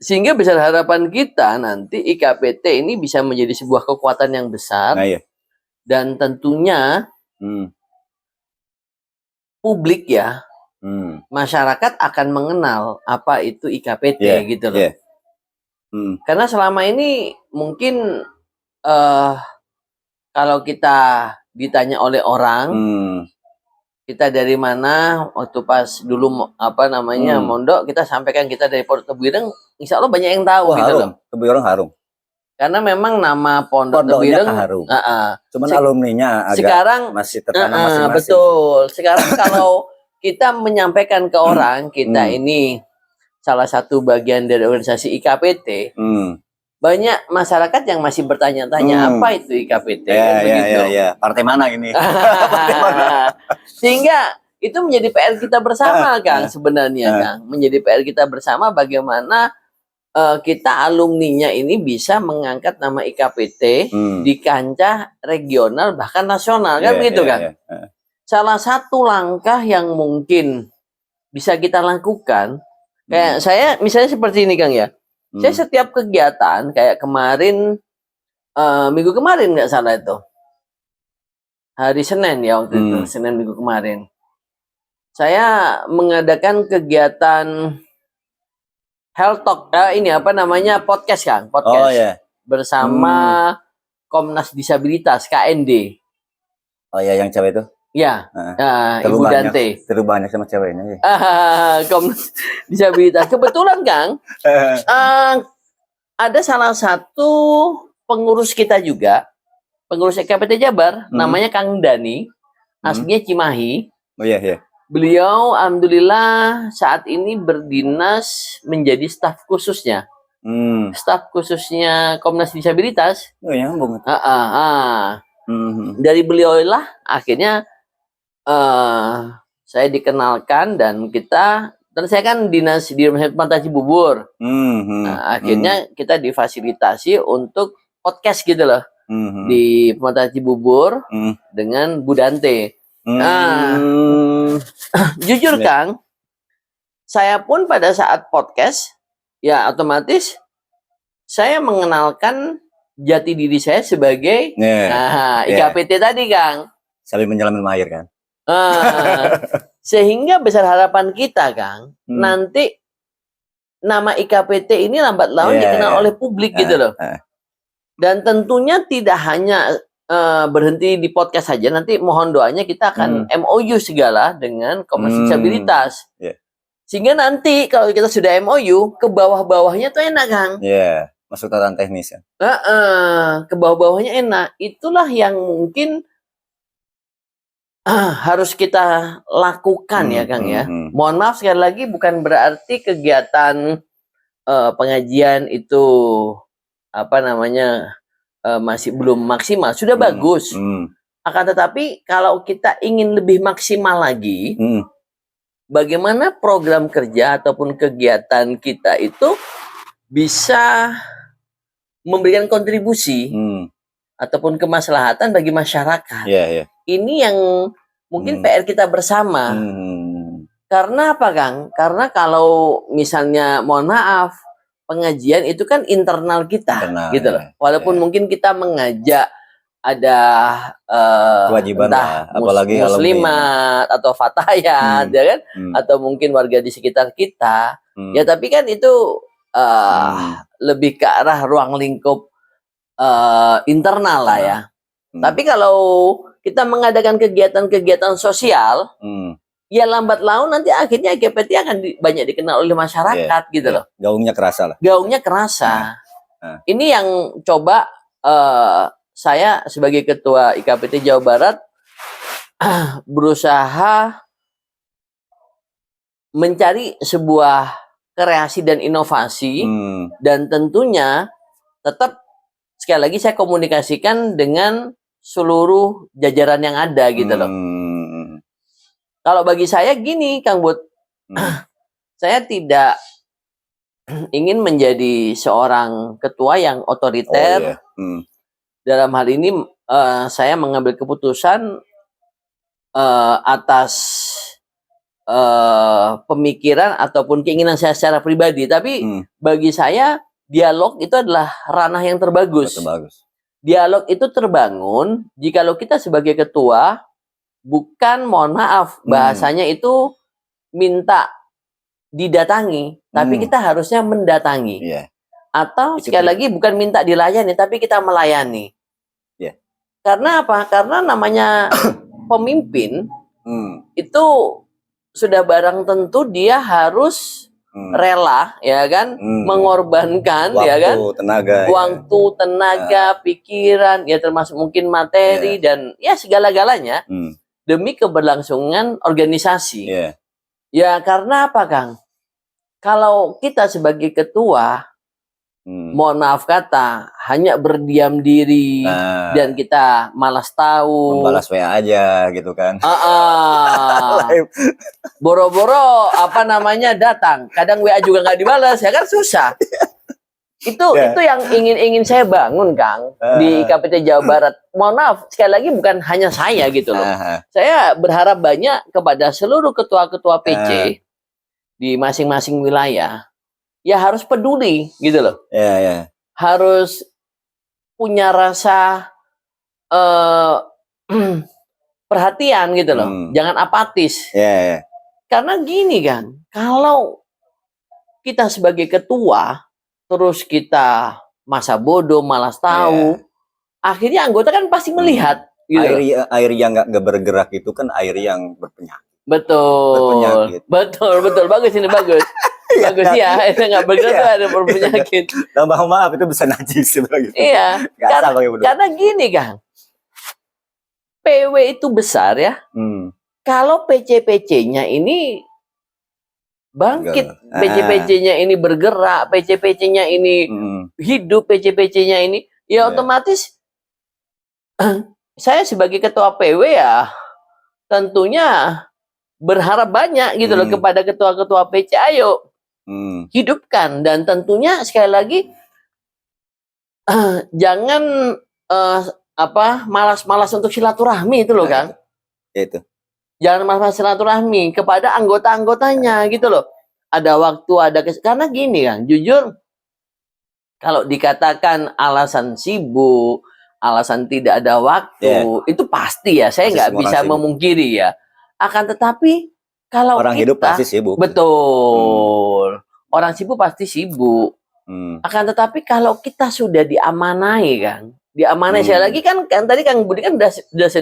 Sehingga besar harapan kita nanti IKPT ini bisa menjadi sebuah kekuatan yang besar. Dan tentunya publik ya, masyarakat akan mengenal apa itu IKPT gitu loh. Karena selama ini mungkin kalau kita ditanya oleh orang, kita dari mana, waktu pas dulu mondok, kita sampaikan kita dari Pondok Tebu Ireng, insya Allah banyak yang tahu gitu loh. Tebu Ireng harum. Karena memang nama Pondok Tebu Ireng harum. Cuman alumninya agak sekarang masih tertanam masing-masing. Betul. Sekarang kalau kita menyampaikan ke orang kita ini salah satu bagian dari organisasi IKPT, banyak masyarakat yang masih bertanya-tanya apa itu IKPT. Partai mana ini? Sehingga itu menjadi PR kita bersama Kang sebenarnya Kang. Menjadi PR kita bersama bagaimana kita alumninya ini bisa mengangkat nama IKPT di kancah regional bahkan nasional kan begitu kan. Salah satu langkah yang mungkin bisa kita lakukan kayak saya misalnya seperti ini Kang ya. Saya setiap kegiatan kayak kemarin minggu kemarin nggak salah itu hari Senin ya waktu itu Senin minggu kemarin saya mengadakan kegiatan Health Talk ini apa namanya podcast Kang podcast bersama Komnas Disabilitas KND. Oh ya yang cewek itu? Ya, Ibu Dante. Terlalu banyak sama ceweknya ya. Komnas Disabilitas. Kebetulan Kang, ada salah satu pengurus kita juga, pengurus IKPT Jabar, namanya Kang Dani, aslinya Cimahi. Oh iya. Beliau alhamdulillah saat ini berdinas menjadi staf khususnya. Staf khususnya Komnas Disabilitas. Oh nyambung. Dari beliau lah akhirnya saya dikenalkan dan saya kan dinas di Rumah Sakit Pantai Cibubur. Akhirnya kita difasilitasi untuk podcast gitu loh di Pantai Cibubur dengan Bu Dante. Jujur Kang, saya pun pada saat podcast ya otomatis saya mengenalkan jati diri saya sebagai IKPT tadi Kang. Sambil menyelamin air kan. Sehingga besar harapan kita Kang, nanti nama IKPT ini lambat laun dikenal oleh publik gitu loh. Dan tentunya tidak hanya berhenti di podcast saja, nanti mohon doanya kita akan MOU segala dengan Komnas Disabilitas. Sehingga nanti kalau kita sudah MOU, ke bawah-bawahnya tuh enak Kang. Masuk tataran teknis ya. Ke bawah-bawahnya enak. Itulah yang mungkin harus kita lakukan ya Kang ya. Mohon maaf sekali lagi bukan berarti kegiatan pengajian itu masih belum maksimal, sudah bagus. Akan tetapi kalau kita ingin lebih maksimal lagi, bagaimana program kerja ataupun kegiatan kita itu bisa memberikan kontribusi ataupun kemaslahatan bagi masyarakat. Ini yang mungkin PR kita bersama. Karena apa Kang? Karena kalau misalnya mohon maaf pengajian itu kan internal kita gitu loh. Walaupun mungkin kita mengajak ada Kewajiban entah lah, apalagi muslimat atau fatayat ya kan, atau mungkin warga di sekitar kita. Ya tapi kan itu lebih ke arah ruang lingkup internal lah ya. Tapi kalau kita mengadakan kegiatan-kegiatan sosial, ya lambat laun nanti akhirnya IKPT akan banyak dikenal oleh masyarakat gitu loh. Gaungnya kerasa lah. Gaungnya kerasa. Ini yang coba saya sebagai ketua IKPT Jawa Barat berusaha mencari sebuah kreasi dan inovasi, dan tentunya tetap sekali lagi saya komunikasikan dengan seluruh jajaran yang ada gitu loh. Kalau bagi saya gini Kang Bud, saya tidak ingin menjadi seorang ketua yang otoriter. Dalam hal ini saya mengambil keputusan atas pemikiran ataupun keinginan saya secara pribadi. Tapi bagi saya dialog itu adalah ranah yang terbagus. Dialog itu terbangun jikalau kita sebagai ketua bukan, mohon maaf, bahasanya itu minta didatangi, tapi kita harusnya mendatangi. Atau sekali lagi bukan minta dilayani, tapi kita melayani. Karena apa? Karena namanya pemimpin itu sudah barang tentu dia harus rela, ya kan, mengorbankan, waktu, ya kan, tenaga, waktu, tenaga, pikiran, ya termasuk mungkin materi dan ya segala-galanya demi keberlangsungan organisasi. Ya karena apa, Kang? Kalau kita sebagai ketua, mohon maaf kata, hanya berdiam diri dan kita malas tahu, membalas WA aja gitu kan. Boro-boro apa namanya datang, kadang WA juga nggak dibalas, ya kan susah. Itu yang ingin saya bangun, Kang, di IKPT Jawa Barat. Mohon maaf, sekali lagi bukan hanya saya gitu loh. Saya berharap banyak kepada seluruh ketua-ketua PC di masing-masing wilayah. Ya harus peduli gitu loh. Harus punya rasa perhatian gitu loh. Jangan apatis. Karena gini kan, kalau kita sebagai ketua terus kita masa bodoh, malas tahu, akhirnya anggota kan pasti melihat gitu. Air yang nggak bergerak itu kan air yang berpenyakit. Betul. Bagus ini, bagus. Bagus ya, itu nggak bergerak tuh ada berpenyakit. Maaf itu bisa najis sebenarnya. Iya, karena gini Kang, PW itu besar ya. Kalau PC-PC-nya ini bangkit, PC-PC-nya ini bergerak, PC-PC-nya ini hidup, PC-PC-nya ini, ya otomatis saya sebagai ketua PW ya tentunya berharap banyak gitu loh kepada ketua-ketua PC. Ayo hidupkan, dan tentunya sekali lagi jangan malas-malas untuk silaturahmi itu loh Kang. Itu. Jangan malas silaturahmi kepada anggota-anggotanya gitu loh. Ada waktu, karena gini Kang, jujur kalau dikatakan alasan sibuk, alasan tidak ada waktu, itu pasti ya, saya nggak bisa memungkiri ya. Akan tetapi kalau orang hidup pasti sibuk. Betul. Orang sibuk pasti sibuk. Akan tetapi kalau kita sudah diamanai Kang, saya lagi kan tadi Kang Budi kan udah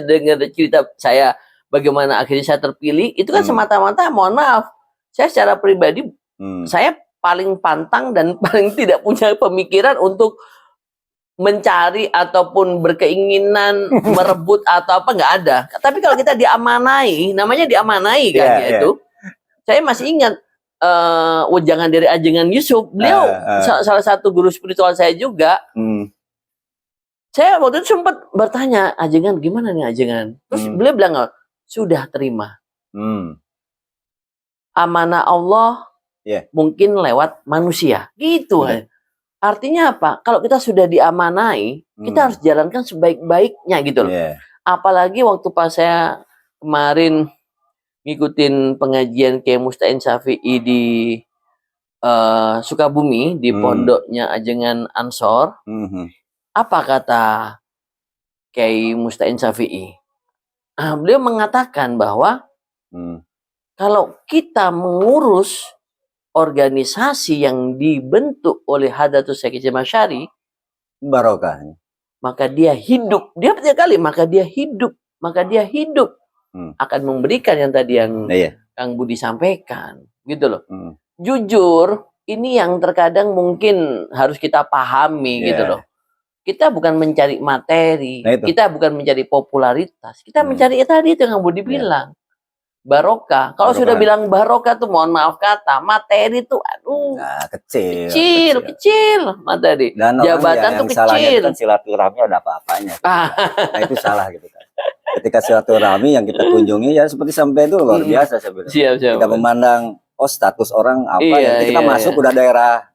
dengar cerita saya bagaimana akhirnya saya terpilih, itu kan semata-mata, mohon maaf, saya secara pribadi saya paling pantang dan paling tidak punya pemikiran untuk mencari ataupun berkeinginan merebut atau apa, nggak ada. Tapi kalau kita diamanai, namanya diamanai kan itu. Saya masih ingat Wejangan dari Ajengan Yusuf, beliau salah satu guru spiritual saya juga. Saya waktu itu sempat bertanya, Ajengan gimana nih Ajengan? Terus beliau bilang, sudah terima. Amanah Allah mungkin lewat manusia, gitu kan. Artinya apa? Kalau kita sudah diamanai, kita harus jalankan sebaik-baiknya gitu loh. Apalagi waktu pas saya kemarin ngikutin pengajian Kiai Musta'in Syafi'i di Sukabumi, di pondoknya Ajengan Ansor. Apa kata Kiai Musta'in Syafi'i. Beliau mengatakan bahwa kalau kita mengurus organisasi yang dibentuk oleh Hadratus Syekh Hashim Asy'ari, Barokah. maka dia hidup. Dia tiga kali, maka dia hidup. Maka dia hidup. Akan memberikan yang tadi yang Kang Budi sampaikan. Gitu loh. Jujur, ini yang terkadang mungkin harus kita pahami gitu loh. Kita bukan mencari materi, kita bukan mencari popularitas, kita mencari tadi itu yang Budi bilang. Barokah. Kalau sudah bilang barokah tuh mohon maaf kata, materi tuh aduh kecil materi. Dan jabatan tuh kecil. Kan silaturahmi ada apa-apanya. Nah itu salah gitu kan. Ketika silaturahmi yang kita kunjungi ya seperti sampai itu luar biasa sebenarnya. Kita memandang status orang apa kita masuk udah daerah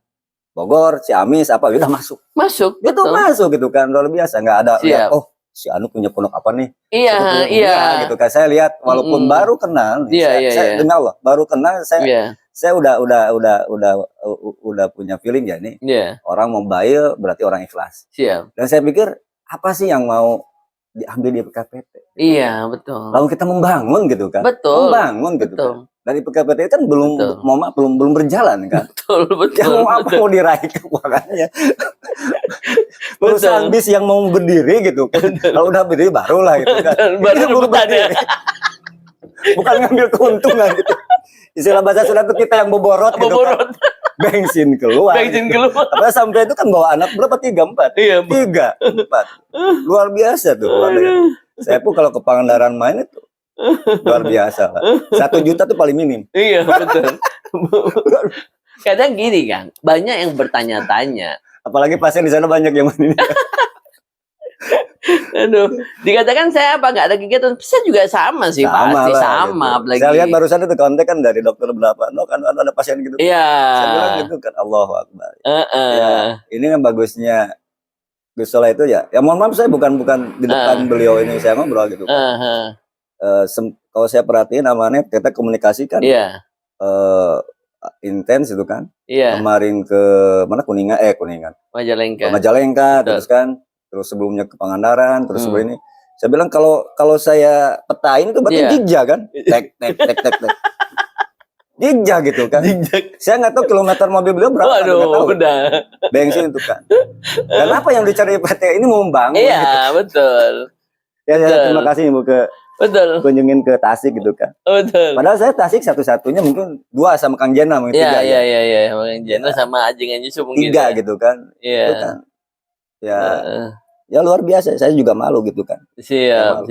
Bogor, Ciamis apa udah masuk. Masuk, itu betul. Masuk gitu kan luar biasa, nggak ada lihat, si Anu punya pondok apa nih? Iya. Gitu kan saya lihat walaupun baru kenal, saya demi Allah baru kenal saya udah punya feeling ya nih. Orang mau bail berarti orang ikhlas. Siap. Dan saya pikir apa sih yang mau diambil di PKPT? Iya betul. Lalu kita membangun gitu kan? Betul. Membangun gitu kan? Dari PKPT kan belum belum berjalan kan? Betul. Yang mau diraih keuangannya. Perusahaan bis yang mau berdiri gitu kan. Kalau udah berdiri barulah gitu kan. Baru berdiri. Bukan ngambil keuntungan gitu. Istilah bahasa Sunda itu kita yang boborot gitu kan. Bensin keluar. Apa sampai itu kan bawa anak berapa? 3, 4. 3, 4. Luar biasa tuh. Saya pun kalau ke Pangandaran main itu luar biasa lah. 1 juta tuh paling minim. Iya betul. Kadang gini kan, banyak yang bertanya-tanya. Apalagi pasien di sana banyak yang ini. Aduh, dikatakan saya apa nggak ada kegiatan? Saya juga sama sih, pasti sama. Gitu. Saya lihat barusan itu kontak kan dari dokter berapa, kan ada pasien gitu. Iya. Saya bilang gitu kan, Allahu Akbar. Ya, ini kan bagusnya Gus Solah itu ya mohon maaf saya bukan di depan beliau ini saya ngobrol gitu. Kalau saya perhatiin namanya kita komunikasikan intens itu kan. Kemarin ke mana Kuningan Majalengka terus kan terus sebelumnya ke Pangandaran terus sebelum ini saya bilang kalau saya petain itu berarti jejak kan tek jejak gitu kan. Saya nggak tahu kilometer mobil beliau berapa. Waduh, udah bensin itu kan. Dan apa yang dicari PT ini mau membangun gitu. Betul. Ya terima kasih Ibu kunjungin ke Tasik gitu kan. Padahal saya Tasik satu-satunya mungkin 2 sama Kang Jena mungkin 3. Iya. Kang Jena sama Ajeng Yusuf mungkin 3 gitu kan. Iya. Gitu kan. Ya luar biasa. Saya juga malu gitu kan. Siap.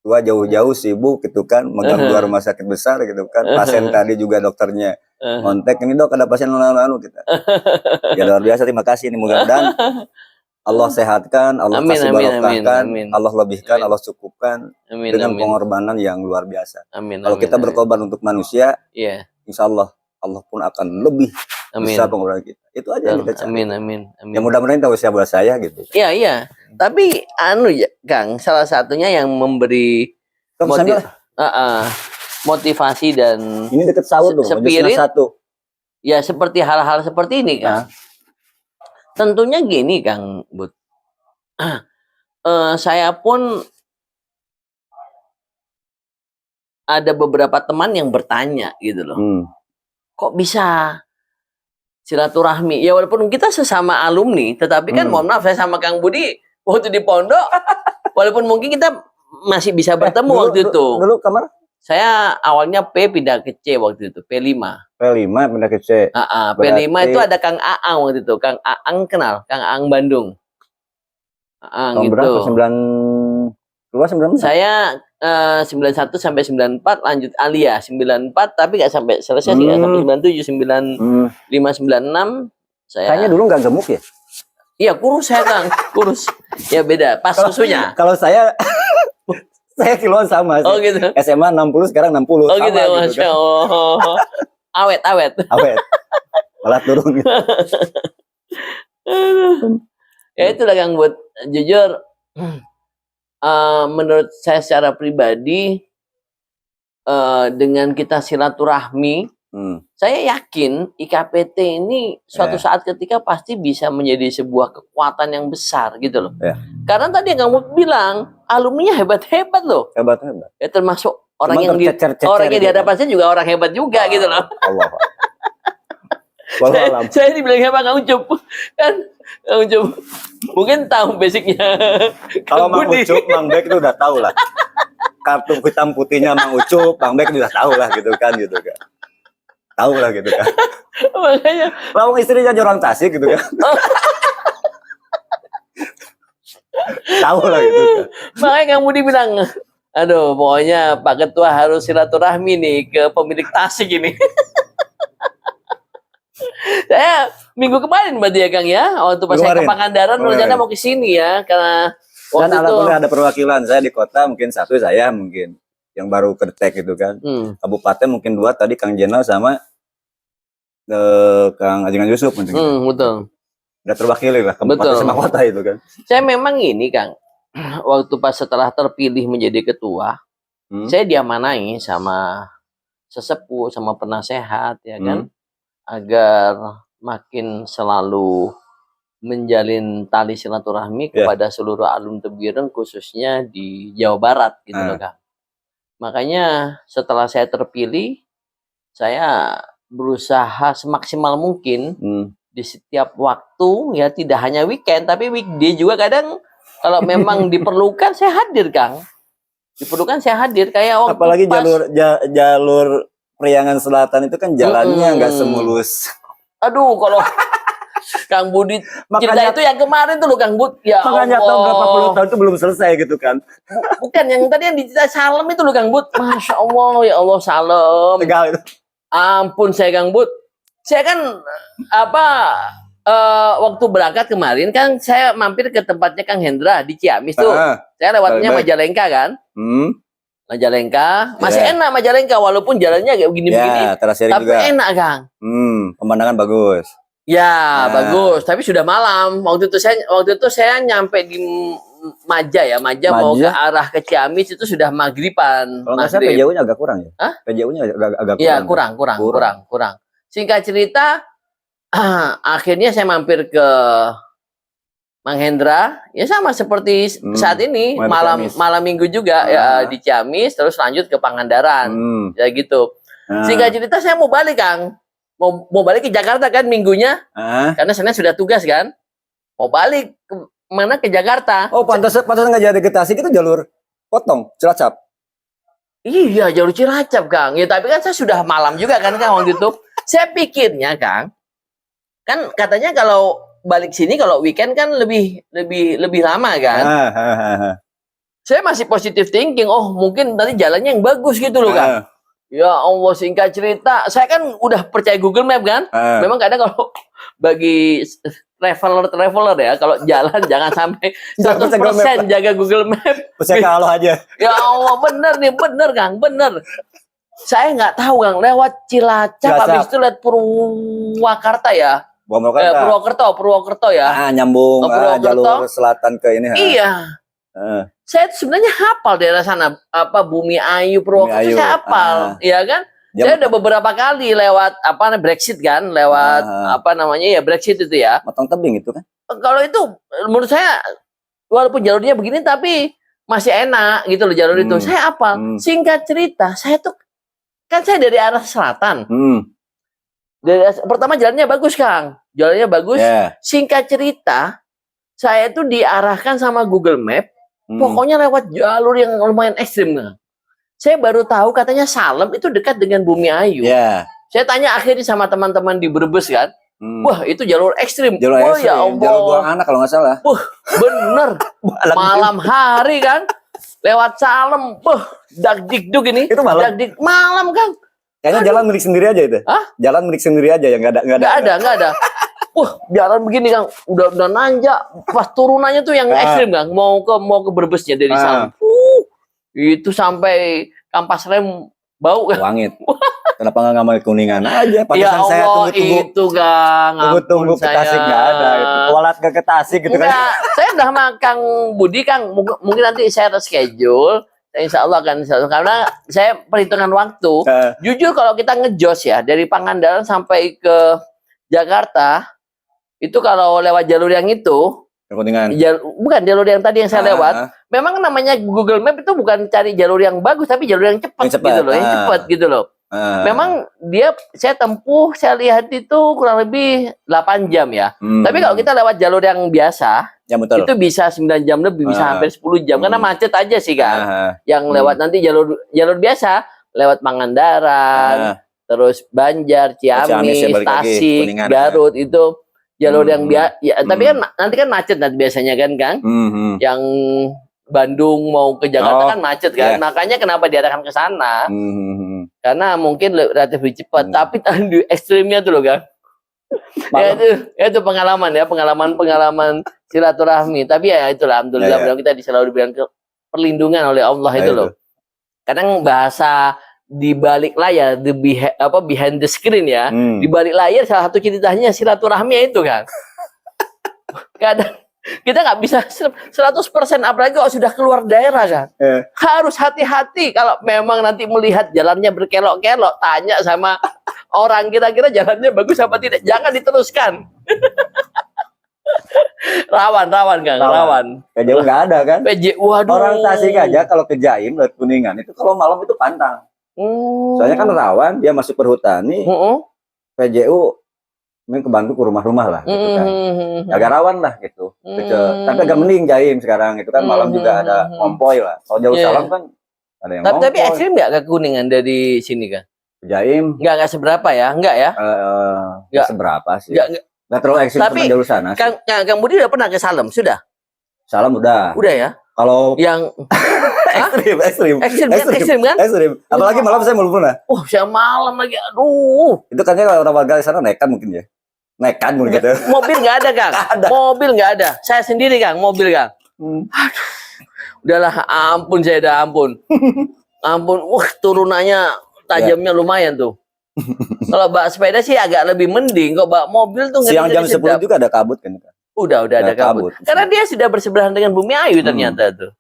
Gua jauh-jauh sibuk gitu kan, megang 2 rumah sakit besar gitu kan. Pasien tadi juga dokternya kontak ini dok ada pasien lalu kita. Ya luar biasa, terima kasih nih mudah-mudahan Allah sehatkan, Allah kasih barokahkan, Allah lebihkan, Allah cukupkan dengan pengorbanan yang luar biasa. Kalau kita berkorban untuk manusia, insya Allah Allah pun akan lebih besar pengorbanan kita. Itu aja yang kita cari. Amin. Ya mudah-mudahan tahu siapa saya gitu. Iya. Tapi Kang, salah satunya yang memberi motivasi dan ini deket sawah tuh, spirit 1. Ya seperti hal-hal seperti ini Kang. Tentunya gini Kang Bud. Saya pun ada beberapa teman yang bertanya gitu loh. Kok bisa silaturahmi? Ya walaupun kita sesama alumni, tetapi kan mohon maaf saya sama Kang Budi waktu di pondok, walaupun mungkin kita masih bisa bertemu waktu itu. Dulu kamar? Saya awalnya P pindah ke C waktu itu, P5. P5 pindah ke C. P5 itu ada Kang Aang waktu itu. Kang Aang kenal, Kang Aang Bandung. Tahun berapa? 92, 94? Saya 91 sampai 94 lanjut Alia 94 tapi nggak sampai selesai sih, sampai 97, 95, 96 saya. Kayaknya dulu nggak gemuk ya? Iya kurus saya Kang, kurus. Ya beda pas susunya. Kalau saya kiloan sama sih. Oh gitu. SMA 60 sekarang 60. Oh gitu ya, Masya Allah. Awet. Malah turun gitu. Ya itulah Kang buat jujur. Menurut saya secara pribadi dengan kita silaturahmi, saya yakin IKPT ini suatu saat ketika pasti bisa menjadi sebuah kekuatan yang besar gitu loh. Karena tadi yang kamu bilang alumninya hebat-hebat loh. Hebat. Ya termasuk orang Cuma yang di tercecer-cecer orang yang di gitu. hadapan saya juga orang hebat juga gitu loh. Allah. Wallahualam. Saya dibilang hebat Kang Ucup kan, Kang Ucup mungkin tahu basicnya. Kalau Kang Mang Budi. Ucup, Mang Bek itu udah tahu lah. Kartu hitam putihnya Mang Ucup, Mang Bek udah tahu lah gitu kan. Tahu lah gitu kan. Makanya Lawang istrinya orang Tasik gitu kan. Tahu lah gitu kan. makanya Kang Budi bilang, aduh pokoknya Pak Ketua harus silaturahmi nih ke pemilik Tasik ini. Saya minggu kemarin berarti ya Kang ya, waktu pas saya ke Kemarin. Pangandaran rencana mau ke sini ya, karena Dan waktu itu alhamdulillah ada perwakilan saya di kota, mungkin satu saya mungkin yang baru ketek gitu kan. Kabupaten mungkin 2 tadi Kang Jenal sama Kang Ajengan Yusuf mungkin. betul. Udah terwakili lah kabupaten Betul. sama kota itu kan. Saya memang ini Kang, waktu pas setelah terpilih menjadi ketua, saya diamanai sama sesepuh, sama penasehat ya kan, agar makin selalu menjalin tali silaturahmi kepada seluruh alumni Tebuireng khususnya di Jawa Barat gitu loh Kang. Makanya setelah saya terpilih, saya berusaha semaksimal mungkin di setiap waktu ya, tidak hanya weekend tapi weekday juga kadang kalau memang diperlukan saya hadir Kang. Diperlukan saya hadir kayak waktu Apalagi pas, jalur Priangan Selatan itu kan jalannya nggak semulus. aduh kalau Kang Budi cerita itu yang kemarin tuh loh Kang Bud. Ya Makanya Allah. tahun berapa puluh tahun itu belum selesai gitu kan. Bukan yang tadi yang diceritain Salem itu loh Kang Bud. Masya Allah, ya Allah Salem. Tegal itu. Ampun saya Kang Bud. Saya kan waktu berangkat kemarin kan saya mampir ke tempatnya Kang Hendra di Ciamis tuh. Saya lewatnya baik. Majalengka kan. Majalengka masih enak Majalengka walaupun jalannya kayak begini-begini. Ya, terasering Tapi juga. enak Kang. Pemandangan bagus. Ya, bagus. Tapi sudah malam. Waktu itu saya nyampe di Maja ya, Maja mau ke arah ke Ciamis itu sudah maghriban. Kalau nggak salah Maghrib. PJU-nya agak kurang ya? Hah? PJU-nya agak Iya, kurang. kurang. Singkat cerita, akhirnya saya mampir ke Mang Hendra. Ya sama seperti saat ini, malam minggu juga ya di Ciamis, terus lanjut ke Pangandaran. Ya gitu. Singkat cerita saya mau balik Kang. Mau balik ke Jakarta kan minggunya. Karena Senin sudah tugas kan. Mau balik ke mana, ke Jakarta. Oh, pantas nggak jadi ke Tasik itu jalur potong, Cilacap. Iya, jalur Cilacap, Kang. Ya, tapi kan saya sudah malam juga kan waktu itu. Saya pikirnya, Kang, kan katanya kalau balik sini kalau weekend kan lebih lama kan. Saya masih positive thinking, oh mungkin tadi jalannya yang bagus gitu loh, Kang. Ya Allah, singkat cerita, saya kan udah percaya Google Map kan. Memang kadang kalau bagi traveler ya, kalau jalan jangan sampai 100% jaga Google Map. Percaya kalau aja. Ya Allah, bener Kang, bener. Saya nggak tahu Kang, lewat Cilacap, habis itu lihat Purwakarta ya. Purwokerto ya. Nyambung jalur selatan ke ini. Iya. Saya sebenarnya hafal daerah sana, Bumi Ayu, Purwokerto, saya hafal, ya kan? Saya udah beberapa kali lewat Brexit kan, lewat Brexit itu ya. Motong tebing itu kan? Kalau itu menurut saya walaupun jalurnya begini tapi masih enak gitu loh jalur itu. Saya hafal. Singkat cerita, saya dari arah selatan. Pertama jalannya bagus Kang, jalannya bagus. Singkat cerita, saya itu diarahkan sama Google Map. Pokoknya lewat jalur yang lumayan ekstrim. Saya baru tahu katanya Salem itu dekat dengan Bumi Ayu. Saya tanya akhirnya sama teman-teman di Brebes kan. Wah, itu jalur ekstrim. Jalur ekstrim. Ya Allah. Jalur buang anak kalau nggak salah. Bener. Malam hari kan. Lewat Salem. Dak-dik-duk ini. Itu malam? Malam Kang. Kayaknya jalan milik sendiri aja itu. Hah? Jalan milik sendiri aja yang nggak ada. Wah, jalan begini Kang, udah nanjak, pas turunannya tuh yang ekstrim Kang, mau ke Brebesnya dari sana. Itu sampai kampas rem bau kan. Wangit. Kenapa nggak ngambil Kuningan aja? Pantesan Ya Allah, saya tunggu itu Kang. tunggu ke Tasik nggak ada. Kualat ke Tasik gitu kan. Saya udah sama Kang Budi Kang, mungkin nanti saya schedule. Insya Allah kan, karena saya perhitungan waktu. Jujur kalau kita ngejos ya dari Pangandaran sampai ke Jakarta, itu kalau lewat jalur yang itu Kuningan. Bukan jalur yang tadi yang saya lewat. Ah, Memang namanya Google Map itu bukan cari jalur yang bagus, tapi jalur yang cepat, Yang cepat, gitu loh, yang ah. cepat gitu loh. Memang saya tempuh, saya lihat itu kurang lebih 8 jam ya. Tapi kalau kita lewat jalur yang biasa, ya betul. itu bisa 9 jam lebih, bisa hampir 10 jam. Karena macet aja sih kan. Yang lewat nanti jalur biasa, lewat Pangandaran, terus Banjar, Ciamis ya, Ciamis, balik lagi, Tasik, Kuningan, Garut, itu jalur yang biasa. Ya, tapi kan nanti kan macet nanti biasanya kan, Kang. Yang Bandung mau ke Jakarta kan macet kan. iya. Makanya kenapa diarahkan ke sana? Karena mungkin relatif lebih cepat. Tapi tadi ekstrimnya tuh loh, Kang. itu pengalaman ya, pengalaman silaturahmi. Tapi ya itulah, alhamdulillah Ya. kita selalu diberikan perlindungan oleh Allah itu loh. Kadang bahasa di balik layar, behind the screen ya. Di balik layar salah satu ceritanya silaturahmi itu kan. Kadang kita nggak bisa 100%, apalagi kalau sudah keluar daerah kan. Harus hati-hati kalau memang nanti melihat jalannya berkelok-kelok, tanya sama orang kira-kira jalannya bagus apa tidak. Jangan diteruskan. rawan Kang, rawan. Kayak jauh nggak ada kan? PJ, waduh. Orang Tasik aja kalau ke Jaim lewat Kuningan itu kalau malam itu pantang. Soalnya kan rawan, dia masuk perhutani. PJU ini kebantu ke rumah-rumah lah gitu kan. Agak rawan lah gitu. Tapi agak mending Jaim sekarang itu kan malam juga ada ngompoy lah. Kalau jauh salam kan ada yang Tapi ngompoy. ekstrim nggak ke Kuningan dari sini kan? Jaim Nggak seberapa ya, nggak ya? nggak seberapa sih. Nggak Nggak terlalu ekstrim Tapi, sama jalur sana sih. Kang Budi udah pernah ke Salem? Sudah? Salam udah. Udah ya? Kalau Yang ekstrim. ekstrim kan? Ekstrim. Apalagi malam saya belum pernah. Siang malam lagi, aduh. Itu kan kalau orang warga di sana nekat mungkin ya. Nekat mungkin gitu. Mobil nggak ada, Kang. Mobil nggak ada. Saya sendiri, Kang, mobil, Kang. Aduh. Udahlah, ampun saya dah ampun. Ampun, turunannya tajamnya lumayan tuh. Kalau bawa sepeda sih agak lebih mending. Kok bawa mobil tuh Siang jam 10 sedap. juga ada kabut kan. Udah ada kabut. Karena dia sudah bersebelahan dengan Bumi Ayu ternyata tuh.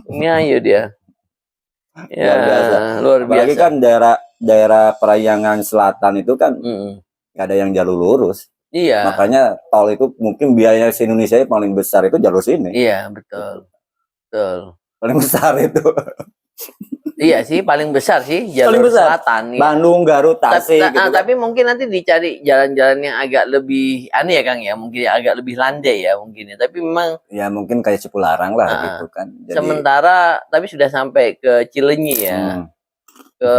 Bumi Ayu dia. Ya, Luar biasa. luar biasa. Apalagi kan daerah Parayangan Selatan itu kan nggak ada yang jalur lurus. Iya. Makanya tol itu mungkin biaya di Indonesia paling besar itu jalur sini. Iya, betul. Betul. Paling besar itu. Iya sih, paling besar sih jalur Paling besar. selatan. Iya. Bandung, Garut, Tasik gitu kan. Tapi mungkin nanti dicari jalan-jalan yang agak lebih aneh ya, Kang ya, mungkin agak lebih landai ya mungkin ya. Tapi memang Ya mungkin kayak Cipularang lah gitu kan. Jadi, sementara tapi sudah sampai ke Cileunyi ya. Ke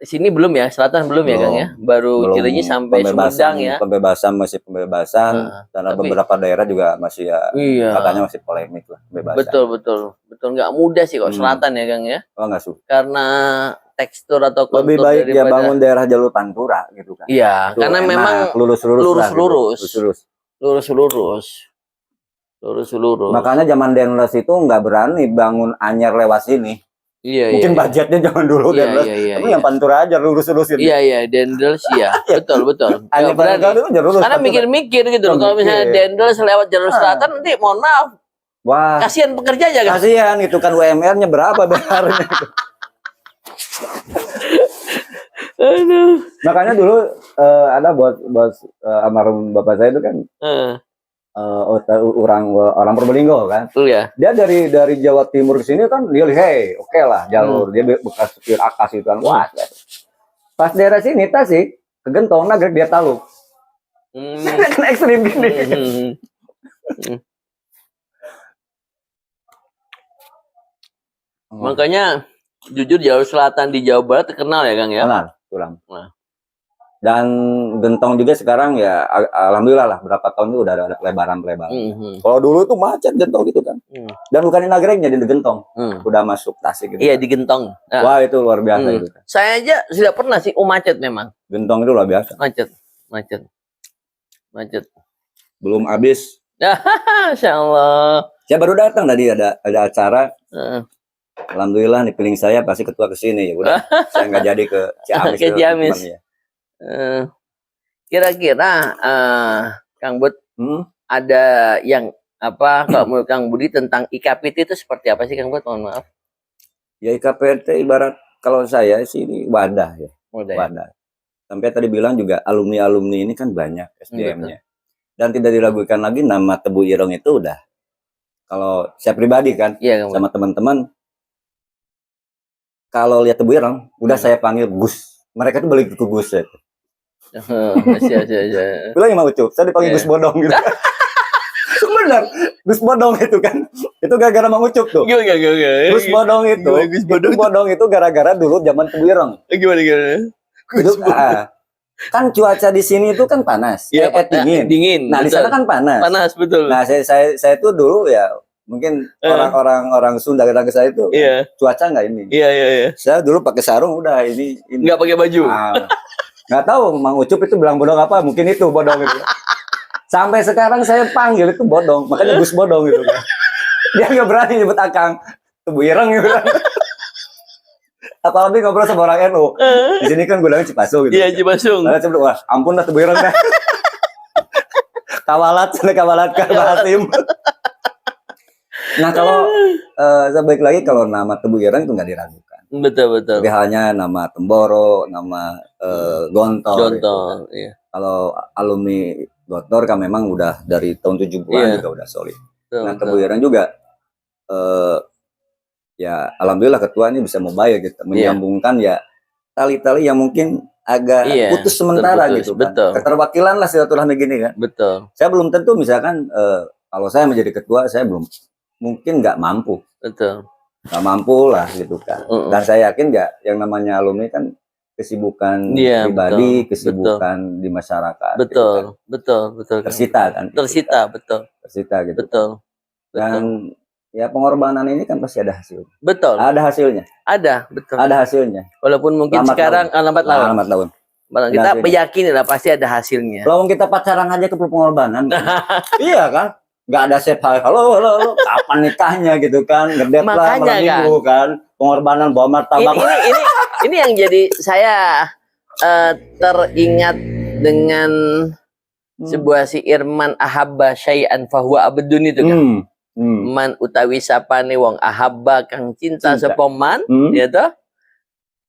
sini belum ya, selatan belum ya, Kang ya. Baru belum Cileunyi sampai Sumedang ya. Pembebasan masih pembebasan karena tapi- beberapa daerah juga masih ya Iya. katanya masih polemik lah pembebasan. Betul. Nggak mudah sih kok selatan ya, Kang ya. Oh, nggak suka. Karena tekstur atau kontur Lebih baik ya daripada- bangun daerah jalur Pantura gitu kan. Iya, Itu karena enak, memang lurus-lurus. lurus-lurus. Makanya zaman Denles itu nggak berani bangun anyar lewat sini. Iya, Mungkin budgetnya zaman dulu Denles. iya, Tapi yang Pantura aja lurus-lurus ini. Iya, Dendels ya. Betul. Anyar Nggak berani. Pantura itu jalur lurus. Karena Pantura. mikir-mikir gitu loh. Kalau misalnya Mikir. Dendels lewat jalur selatan nanti mohon maaf, Wah, kasihan pekerjanya kan. kasihan gitu kan UMR-nya berapa bayarnya. Aduh. Makanya dulu ada bos almarhum bapak saya itu kan orang Probolinggo kan. Betul ya. Dia dari Jawa Timur ke sini kan dia oke lah jalur dia bekas supir akas itu kan. Wah. Pas daerah sini Tasik ke Gentong Nagrek dia taluk. Kan ekstrim gini. Makanya jujur jalur selatan di Jawa Barat terkenal ya, Kang ya. Kenal, tulang. Nah. Dan Gentong juga sekarang ya alhamdulillah lah berapa tahun itu udah ada pelebaran. Kalau dulu tuh macet Gentong gitu kan. Dan bukan di Nagreknya di Gentong. Udah masuk Tasik gitu. Iya, di Gentong. Nah, Wah, itu luar biasa itu. saya aja sudah pernah sih macet memang. Gentong itu luar biasa. Macet. Belum habis. Masya Allah. Saya baru datang tadi ada acara. Heeh. Alhamdulillah nih piling saya pasti ketua ke sini ya udah. Saya nggak jadi ke Ciamis. Ke Ciamis. teman-teman ya. Kira-kira Kang Bud ada yang apa kalau menurut Kang Budi tentang IKPT itu seperti apa sih, Kang Bud? Mohon maaf. Ya IKPT ibarat kalau saya sih ini wadah ya. Udah ya? Wadah. Sampai tadi bilang juga alumni-alumni ini kan banyak SDM-nya. dan tidak diragukan lagi nama Tebu Ireng itu udah, kalau saya pribadi kan Iya, Kang Bud. sama teman-teman, kalau lihat Tebu Ireng udah saya panggil Gus. Mereka tuh balik ke Gus ya. Iya. Bilang Mang Ucup, saya dipanggil Iya. Gus Bodong gitu. Benar, Gus Bodong itu kan. Itu gara-gara Mang Ucup tuh. Gimana? Gus Bodong itu. Gimana Gus Bodong? Gus Bodong itu gara-gara dulu zaman Tebu Ireng. Gimana? Itu, kan cuaca di sini itu kan panas, Iya, dingin. Dingin. Nah, di betul. sana kan panas. Panas, betul. Nah, saya tuh dulu ya mungkin orang Sunda datang ke saya itu Iya. cuaca nggak ini. Iya. Saya dulu pakai sarung udah ini. Nggak pakai baju. Ah, nggak tahu Mang Ucup itu bilang bodong apa, mungkin itu bodong itu. Sampai sekarang saya panggil itu bodong, makanya Gus Bodong gitu kan. Dia nggak berani nyebut Akang Tebu Ireng gitu kan. Apalagi ngobrol sama orang NU. Di sini kan gue bilangnya Cipasu gitu. Iya, Cipasung. Saya bilang, wah ampun lah Tebu Ireng dah. Kawalat kan Bahasim. Nah kalau saya balik lagi, kalau nama Tebu Ireng itu nggak diragukan. Betul. Jadi halnya nama Temboro, nama Gontor. Contoh, iya. Kalau alumni Gontor kan memang udah dari tahun 70-an Iya. juga udah solid. Betul, Nah Tebu Ireng juga ya alhamdulillah ketua ini bisa mobile gitu, menyambungkan ya tali-tali yang mungkin agak Iya, putus sementara terputus, gitu kan. betul. Keterwakilan lah silaturahmi gini kan. Betul. Saya belum tentu misalkan kalau saya menjadi ketua saya belum mungkin nggak mampu lah gitu kan. Dan saya yakin nggak yang namanya alumni kan kesibukan Iya, pribadi, betul, kesibukan di masyarakat. gitu Betul. kan. Betul. Tersita kan. Tersita, betul. Tersita gitu. Betul. Dan ya pengorbanan ini kan pasti ada hasil. Betul. Ada hasilnya. Betul. Ada hasilnya. Walaupun mungkin Lambat sekarang lambat laun. Lambat laun. Kita hasilnya. meyakini lah pasti ada hasilnya. Kalau kita pacaran aja ke pengorbanan. Iya kan? Nggak ada safe halo, kapan nikahnya gitu kan? Gede lah Makanya, malam minggu kan? Pengorbanan bawa martabak. Ini yang jadi saya teringat dengan sebuah syair man ahabba syai'an fahuwa abdun itu kan. Man utawi sapane wong ahabba kang cinta sapa man, ya toh?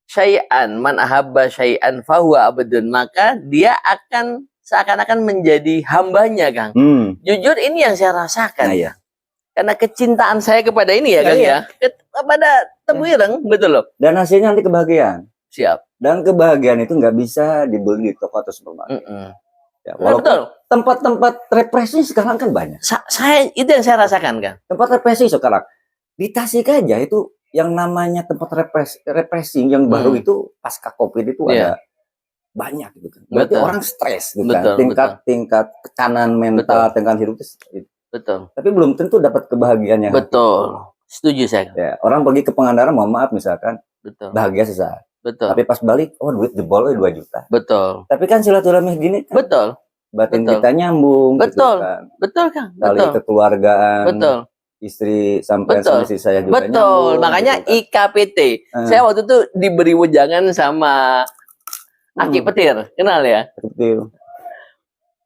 Syai'an man ahabba syai'an fahuwa abdun, maka dia akan seakan-akan menjadi hambanya, Kang. Jujur ini yang saya rasakan. Nah, ya. Karena kecintaan saya kepada ini ya, Kang ya. Kepada Tebu Ireng, betul loh. Dan hasilnya nanti kebahagiaan. Siap. Dan kebahagiaan itu nggak bisa dibeli di toko atau supermarket. Ya, walaupun Betul. tempat-tempat represi sekarang kan banyak. Saya itu yang saya rasakan, Kang. Tempat represi sekarang di Tasik aja itu yang namanya tempat represi yang baru itu pasca Covid itu ada banyak gitu kan. Berarti Betul. orang stres gitu Betul, kan. Tingkat tekanan mental, tingkat hidup itu. Betul. Tapi belum tentu dapat kebahagiaan yang Betul. Setuju saya, Kang. ya, orang pergi ke Pangandaran, mohon maaf misalkan Betul. bahagia sesaat. Betul. Tapi pas balik, oh duit jebol 2 juta. Betul. Tapi kan silaturahmi gini kan Betul. batin Betul. kita nyambung Betul. gitu kan. Betul, Kang. Tali Betul. kekeluargaan. Betul. Istri sampai Betul. sama istri saya juga Betul. nyambung, Makanya gitu kan. IKPT. Saya waktu itu diberi wejangan sama Aki Petir. Kenal ya? Betul.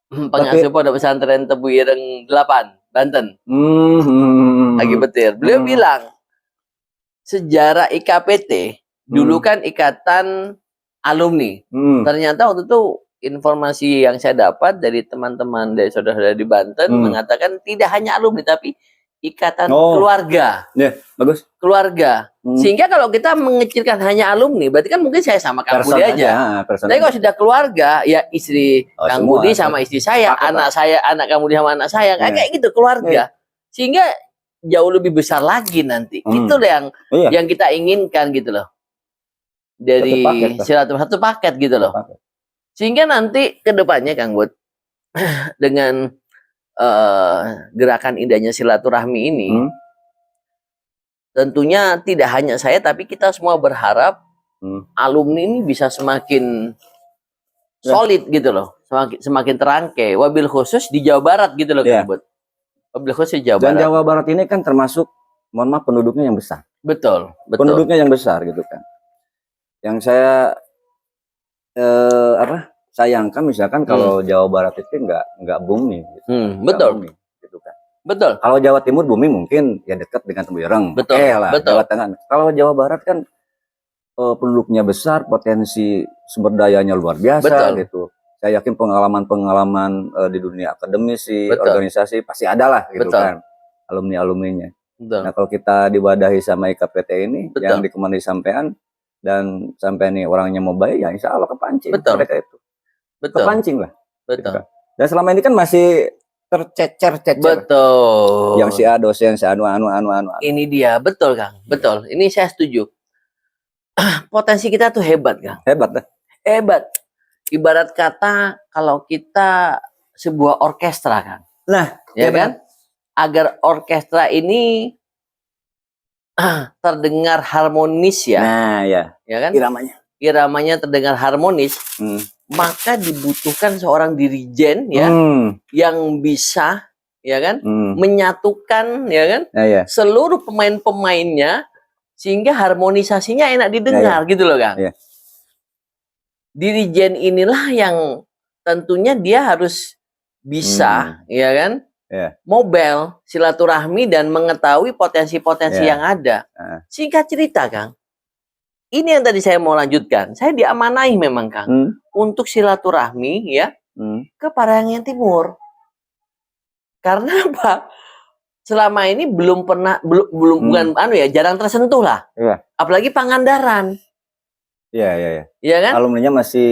Pengasuh Pondok Pesantren Tebu Ireng 8, Banten. Aki Petir. Beliau bilang sejarah IKPT dulu kan ikatan alumni. Ternyata waktu itu informasi yang saya dapat dari teman-teman dari saudara-saudara di Banten mengatakan tidak hanya alumni tapi ikatan keluarga. Ya, bagus. Keluarga. Sehingga kalau kita mengecilkan hanya alumni, berarti kan mungkin saya sama Kang Budi aja. Tapi kalau sudah keluarga, ya istri Kang semua, Budi sama istri saya, anak saya, anak Kang Budi sama anak saya, kayak gitu keluarga. Sehingga jauh lebih besar lagi nanti. Itu yang yang kita inginkan gitu loh. Dari silaturahmi satu paket gitu loh. Sehingga nanti ke depannya Kang Bud dengan gerakan indahnya silaturahmi ini tentunya tidak hanya saya tapi kita semua berharap alumni ini bisa semakin solid gitu loh, semakin terangkai, wabil khusus di Jawa Barat gitu loh Kang Bud. Wabil khusus di Jawa Barat. Dan Jawa Barat ini kan termasuk, mohon maaf, penduduknya yang besar. Betul. Penduduknya yang besar gitu kan. Yang saya sayangkan misalkan kalau Jawa Barat itu nggak booming gitu. Betul. Booming, gitu kan. Betul. Kalau Jawa Timur booming mungkin ya dekat dengan Tebu Ireng. Betul. Lah, Betul. Jawa Tengah. Kalau Jawa Barat kan penduduknya besar, potensi sumber dayanya luar biasa Betul. gitu. saya yakin pengalaman-pengalaman di dunia akademisi, Betul. organisasi pasti ada lah gitu Betul. kan, alumni-alumninya. Betul. Nah kalau kita diwadahi sama IKPT ini, Betul. yang dikomandoi sampean dan sampean nih orangnya mau baik, ya insya Allah kepancing. Betul. Mereka itu Betul. kepancing lah. Gitu Betul. kan. Dan selama ini kan masih tercecer-cecer. Betul. Yang si A dosen, si anu. Ini dia, betul Kang. Betul. Ini saya setuju. Potensi kita tuh hebat, Kang. Hebat dah. Hebat. Ibarat kata kalau kita sebuah orkestra, Kang. Nah, Ya iya kan? Agar orkestra ini terdengar harmonis ya, Nah, ya. ya kan? Iramanya. Iramanya terdengar harmonis, Hmm. maka dibutuhkan seorang dirijen ya yang bisa ya kan menyatukan ya kan Ya, ya. seluruh pemain-pemainnya sehingga harmonisasinya enak didengar gitu loh, Kang. Ya. Dirijen inilah yang tentunya dia harus bisa ya kan Ya. mobile silaturahmi dan mengetahui potensi-potensi Ya. yang ada. Ah. Singkat cerita, Kang, ini yang tadi saya mau lanjutkan. Saya diamanai memang, Kang, untuk silaturahmi ya ke Parahyangan Timur. Karena apa? Selama ini belum pernah bukan jarang tersentuh lah. Iya. Apalagi Pangandaran. Iya. Iya kan? Alumninya masih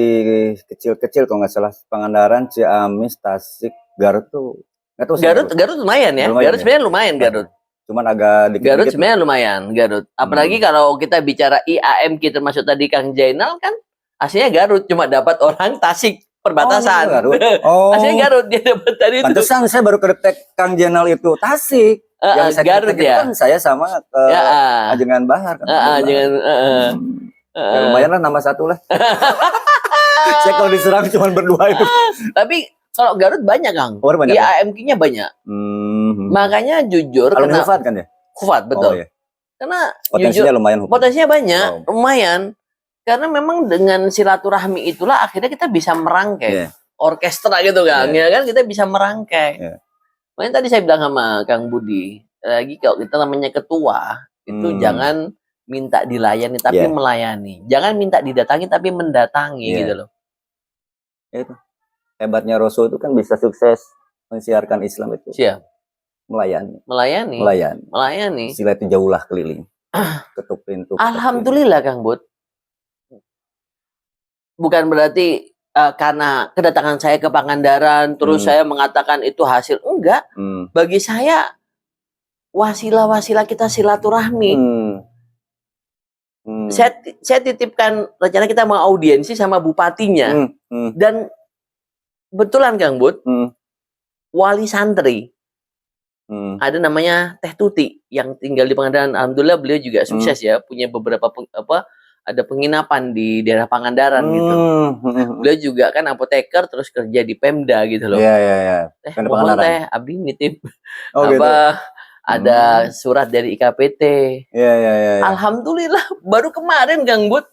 kecil-kecil kalau nggak salah. Pangandaran, Ciamis, Tasik, Garut tuh nggak tahu. Garut lumayan ya. Lumayan Garut ya? sebenarnya lumayan Garut. Cuman agak dikit-dikit. Garut sebenarnya lumayan Garut. Apalagi kalau kita bicara IAMK termasuk tadi Kang Jainal kan aslinya Garut, cuma dapat orang Tasik perbatasan. Oh, Garut. Oh. Aslinya Garut dia dapat tadi itu. Pantesan saya baru kedetek Kang Jenal itu Tasik. Yang saya Garut kedetek ya. itu kan saya sama Ajengan Bahar kan. Jangan Ya, lumayan lah nama satu lah. Saya kalau diserang cuma berdua itu. Tapi kalau Garut banyak, Kang. Oh, banyak, IAMK-nya banyak. Makanya jujur Alumni kena Hufat kan ya? Hufat, betul. Oh, iya. Karena Potensinya jujur lumayan Hufat. potensinya banyak, Wow. lumayan. Karena memang dengan silaturahmi itulah akhirnya kita bisa merangkai orkestra gitu, Kang. Ya kan kita bisa merangkai. Makanya tadi saya bilang sama Kang Budi, lagi kalau kita namanya ketua, itu jangan minta dilayani tapi melayani. Jangan minta didatangi tapi mendatangi gitu loh. Itu. Hebatnya Rasul itu kan bisa sukses mensiarkan Islam itu. Siap. Melayani. Melayani. Istilah itu jauhlah keliling. Ketuk pintu. Alhamdulillah Kang Bud. Bukan berarti karena kedatangan saya ke Pangandaran terus saya mengatakan itu hasil, enggak. Bagi saya wasilah-wasilah kita silaturahmi. Saya titipkan rencana kita mau audiensi sama bupatinya. Dan betulan Kang Bud, wali santri. Ada namanya Teh Tuti yang tinggal di Pangandaran. Alhamdulillah beliau juga sukses ya, punya beberapa ada penginapan di daerah Pangandaran gitu. Beliau juga kan apoteker terus kerja di Pemda gitu loh. Iya. Mohon teh abdi nitip Gitu. ada surat dari IKPT. Iya. Alhamdulillah baru kemarin Kang Bud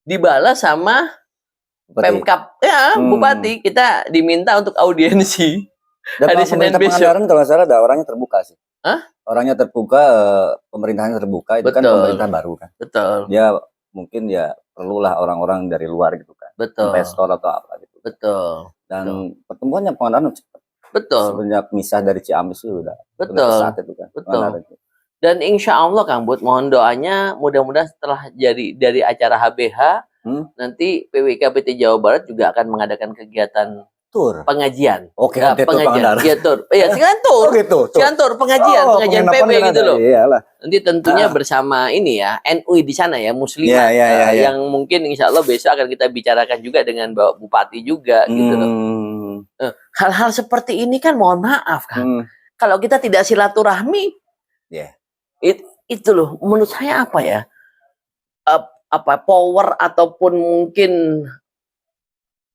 dibalas sama Pemkap Bupati, kita diminta untuk audiensi. Dan Hari Senin pemerintah besok. Pangandaran kalau nggak salah ada orangnya terbuka sih. Hah? Orangnya terbuka, pemerintahannya terbuka. Itu kan Betul. pemerintahan baru kan. Betul. Dia mungkin ya perlulah orang-orang dari luar gitu kan. Betul. Investor atau apa gitu. Betul. Dan pertemuannya Pangandaran cepat. Betul. Semenjak misah dari Ciamis itu udah pesat itu kan. Betul. Pangandaran itu. Dan insya Allah Kang Bud, mohon doanya mudah-mudahan setelah jadi dari acara HBH nanti PWKPT Jawa Barat juga akan mengadakan kegiatan Tur. pengajian. Oke, Nah, itu pengajian. Pangandaran. Iya, tur. Iya, sekarang tur. Oh gitu. Sekarang tur pengajian penginapan PB kan gitu ada. loh. Iyalah. Nanti tentunya bersama ini ya, NU di sana ya, Muslimat. Iya. Yang mungkin insya Allah besok akan kita bicarakan juga dengan Bapak Bupati juga gitu loh. Hal-hal seperti ini kan mohon maaf kan. Kalau kita tidak silaturahmi, itu loh menurut saya apa ya? Power ataupun mungkin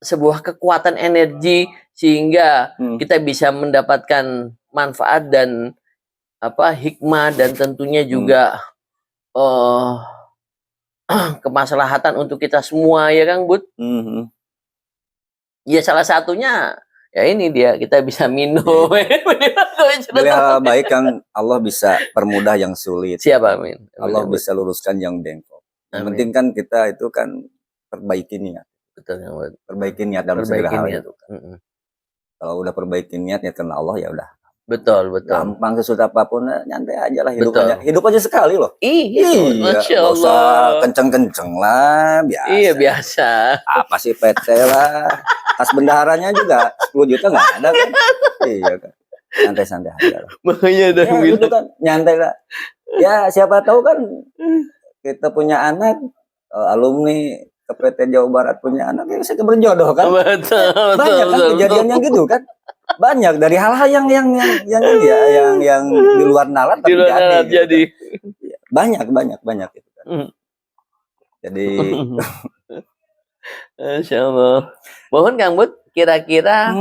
sebuah kekuatan energi sehingga kita bisa mendapatkan manfaat dan hikmah dan tentunya juga kemaslahatan untuk kita semua ya Kang Bud. Ya salah satunya ya ini dia kita bisa minum. Dari hal baik kan Allah bisa permudah yang sulit. Siapa amin. Allah bisa luruskan yang bengkok. Yang penting kan kita itu kan perbaiki niat. Betul Kang Bud. Perbaiki niat dalam segala Perbaiki hal niat. itu. Kalau udah perbaiki niat karena Allah ya udah. Betul, betul. Gampang sesudah apapun nyantai aja lah hidup Betul. aja. Hidup aja sekali loh. Iya, Masya nggak usah Allah. kenceng-kenceng lah, biasa. Iya, biasa. Apa sih PT lah. Kas bendaharanya juga 10 juta nggak ada kan? Iya kan. Santai-santai aja lah. Makanya ada Ya, yang gitu bilang. kan, nyantai lah. Ya siapa tahu kan kita punya anak alumni ke PT Jawa Barat punya anak ya bisa berjodoh kan. Betul, Banyak kan kejadiannya gitu kan. Banyak dari hal-hal yang ini ya, yang di luar nalar Di tapi luar nalar gitu jadi. kan. Banyak gitu kan. Jadi Masya Allah. Mohon Kang Bud, kira-kira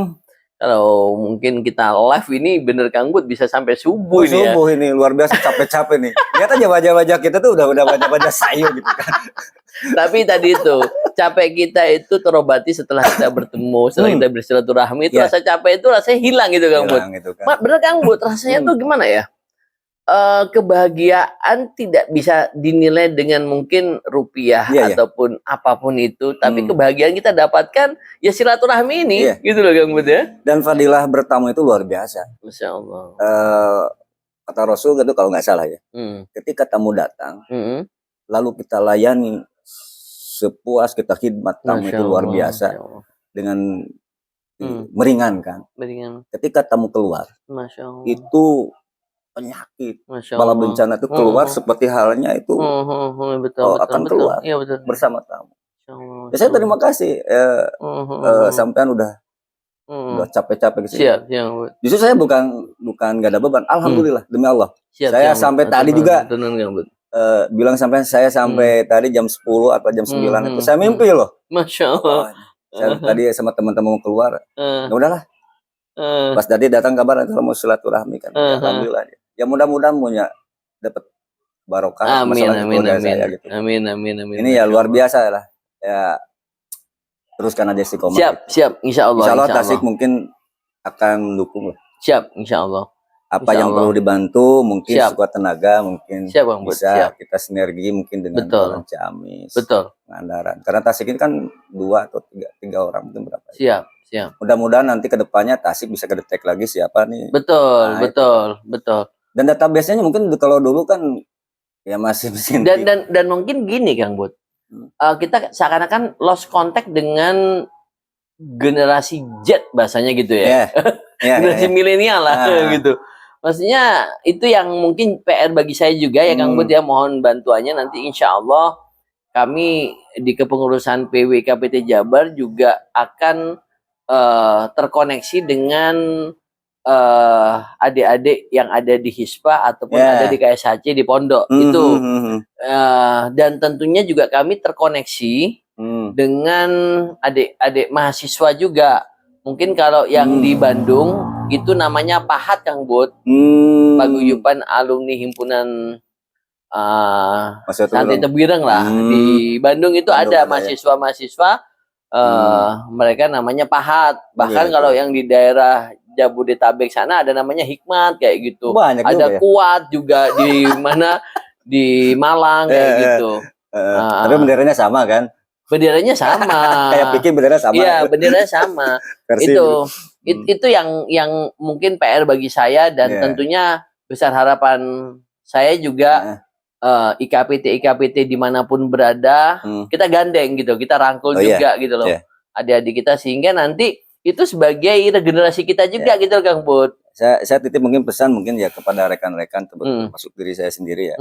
kalau mungkin kita live ini bener Kang Bud bisa sampai subuh ini ya. subuh ini luar biasa capek-capek nih. Lihat aja wajah-wajah kita tuh udah wajah-wajah sayu gitu kan. Tapi tadi itu capek kita itu terobati setelah kita bertemu, setelah kita bersilaturahmi itu Iya. rasa capek itu rasanya hilang gitu Kang Bud. Hilang gitu kan. Bener Kang Bud, rasanya tuh gimana ya? Kebahagiaan tidak bisa dinilai dengan mungkin rupiah Iya, iya. ataupun apapun itu, tapi kebahagiaan kita dapatkan ya silaturahmi ini, Iya. gitu loh Kang Bud ya. Dan fadilah bertamu itu luar biasa. Masya Allah. Kata Rasul gitu kalau nggak salah ya. Ketika tamu datang, lalu kita layani sepuas kita khidmat tamu Masya itu luar Allah, biasa Masya Allah. dengan meringankan. Mendingan, Ketika tamu keluar Masya Allah. itu penyakit Masya bala Allah. bencana itu keluar seperti halnya itu Betul, akan keluar. Iya betul. bersama tamu. Masya Allah, Ya, saya terima kasih sampean udah capek-capek ke sini. Siap, Bud. Justru saya bukan nggak ada beban. Alhamdulillah demi Allah. Siap, Saya Bud. sampai tadi juga Tenang, Kang Bud. bilang sampai saya sampai tadi jam 10 atau jam 9 itu saya mimpi loh. Masya Allah. Saya tadi sama teman-teman mau keluar. Ya udahlah. Eh, Pas tadi datang kabar kalau mau silaturahmi kan. Alhamdulillah. Ya mudah-mudahan punya dapat barokah Amin, masalah amin, keluarga amin. saya gitu. Amin, amin, amin. Ini ya luar biasa lah. Ya teruskan aja istiqomah. Siap, insya Allah. Insya Allah Tasik mungkin akan mendukung lah. Siap, insya Allah. Apa Insya yang Allah. perlu dibantu mungkin Siap. sekuat tenaga mungkin Siap, Bang Bud. bisa Siap. kita sinergi mungkin dengan Betul. orang Ciamis, Betul. Pangandaran. Karena Tasik ini kan 2 atau 3 orang mungkin berapa. Siap, siap. Mudah-mudahan nanti ke depannya Tasik bisa kedetek lagi siapa nih. Betul, Nah, betul. Dan database-nya mungkin kalau dulu kan ya masih mesin. Dan mungkin gini Kang Bud. Kita seakan-akan lost contact dengan generasi Z bahasanya gitu ya. Generasi milenial lah gitu. Maksudnya itu yang mungkin PR bagi saya juga ya Kang Bud ya, mohon bantuannya nanti insya Allah kami di kepengurusan PWKPT Jabar juga akan terkoneksi dengan adik-adik yang ada di Hispa ataupun ada di KSHC di Pondok itu. Dan tentunya juga kami terkoneksi dengan adik-adik mahasiswa juga. Mungkin kalau yang di Bandung itu namanya PAHAT Kang Bud, Paguyuban Alumni Himpunan Santri Tebireng lah. Di Bandung itu ada mahasiswa-mahasiswa mereka namanya PAHAT. Bahkan kalau yang di daerah Jabodetabek sana ada namanya Hikmat kayak gitu. Banyak ada juga ya? Kuat juga di mana di Malang kayak gitu. Tapi benderanya sama kan? Benderanya sama. Kayak bikin benderanya sama. Iya, benderanya sama. Versi itu yang mungkin PR bagi saya dan tentunya besar harapan saya juga IKPT dimanapun berada kita gandeng gitu, kita rangkul juga gitu loh adik-adik kita sehingga nanti itu sebagai regenerasi kita juga gitu Kang Bud. Saya titip mungkin pesan mungkin ya kepada rekan-rekan termasuk diri saya sendiri ya.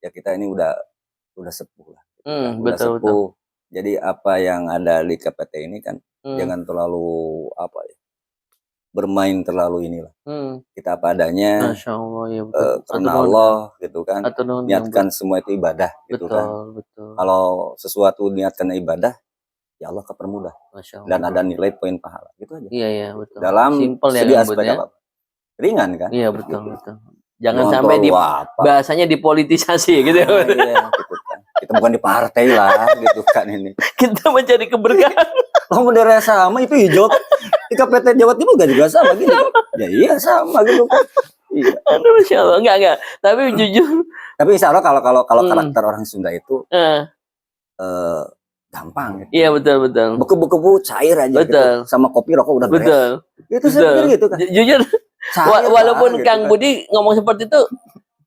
Ya kita ini udah sepuh lah. Udah sepuh. Betul. Jadi apa yang ada di KPT ini kan jangan terlalu bermain terlalu inilah. Kita apa adanya. Masya Allah ya betul. Karena Allah gitu kan. Niatkan semua itu ibadah gitu kan. Betul. Kalau sesuatu niatkan ibadah ya Allah kepermudah dan ada nilai poin pahala gitu aja. Iya betul. Dalam simple ya segi Kang aspek Bud, ya? apa? Ringan kan? Iya betul. Jangan Nonton sampai apa. bahasanya dipolitisasi gitu. Iya, gitu kan. Kita bukan di partai lah gitu kan ini. Kita mencari keberkahan. Oh bendera sama itu hijau. Di KPT Jawa Timur juga sama gitu. Ya iya sama gitu kan. Iya. Aduh Masya Allah. Enggak. Tapi jujur. Tapi insya Allah kalau karakter orang Sunda itu gampang gitu. Iya betul betul. Beku-beku cair aja Betul. gitu. Sama kopi rokok udah beres. Betul. Itu saya pikir gitu kan. Jujur, Cair walaupun lah, gitu Kang kan. Budi ngomong seperti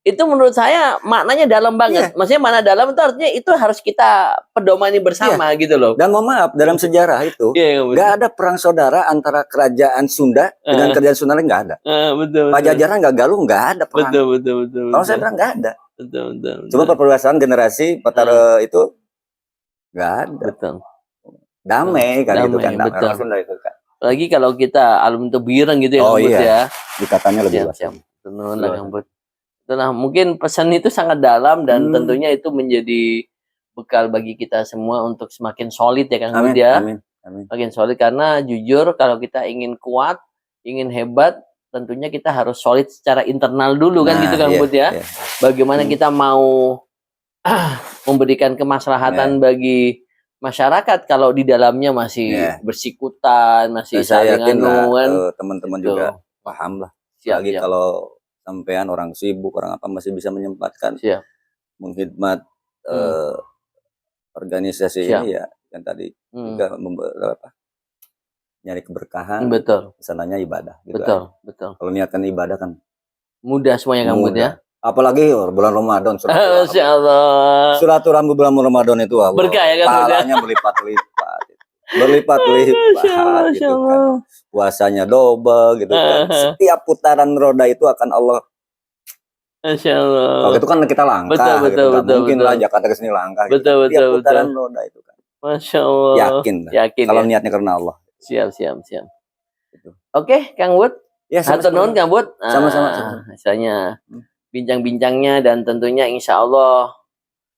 itu menurut saya maknanya dalam banget. Maksudnya mana dalam itu artinya itu harus kita pedomani bersama gitu loh. Dan mohon maaf, dalam sejarah itu Iya, betul. nggak ada perang saudara antara kerajaan Sunda dengan kerajaan Sunda lain, nggak ada. Betul. Pajajaran nggak Galuh, nggak ada perang. Betul. Kalau saya bilang nggak ada. Betul. Cuma perpeluasan generasi Petara itu nggak ada. Betul. Damai kan gitu kan. Damai, betul. Orang Sunda itu kan. Lagi kalau kita alum tebireng gitu ya, Oh, Kang Bud iya. ya. Dikatanya lebih luas. Siap. Tenun lah Kang Bud. Nah, mungkin pesan itu sangat dalam dan tentunya itu menjadi bekal bagi kita semua untuk semakin solid ya Kang Bud Amin. ya. Amin. Makin solid karena jujur kalau kita ingin kuat, ingin hebat, tentunya kita harus solid secara internal dulu kan Nah, gitu Kang iya, Bud ya. iya. Bagaimana kita mau memberikan kemaslahatan bagi masyarakat kalau di dalamnya masih bersikutan, masih Saya saling yakin lah kan. teman-teman Gitu. juga paham lah. Siap, Lagi siap. kalau sampean orang sibuk, orang apa masih bisa menyempatkan Siap. menghidmat organisasi Siap. ini ya, yang tadi juga nyari keberkahan, Betul. kesananya ibadah gitu. Betul. Kalau niatkan ibadah kan Mudah semuanya Kang Bud ya. apalagi bulan Ramadan, Masya Allah. silaturahmi bulan Ramadan itu Allah, Berkah ya, Kang Bud ya? pahalanya berlipat-lipat. Berlipat-lipat gitu kan. Puasanya double gitu kan. Setiap putaran roda itu akan Allah. Masya Allah. Kalau itu kan kita langkah Betul, gitu. betul, Nggak betul, mungkin betul. lah Jakarta ke sini langkah gitu. Betul, Setiap betul, putaran betul. roda itu kan. Masya Allah. Yakin dah. Yakin Kalau ya. niatnya karena Allah. Siap. Gitu. Oke, Kang Bud. Ya, Hatur nuhun Kang Bud. Sama-sama. Misalnya bincang-bincangnya dan tentunya insya Allah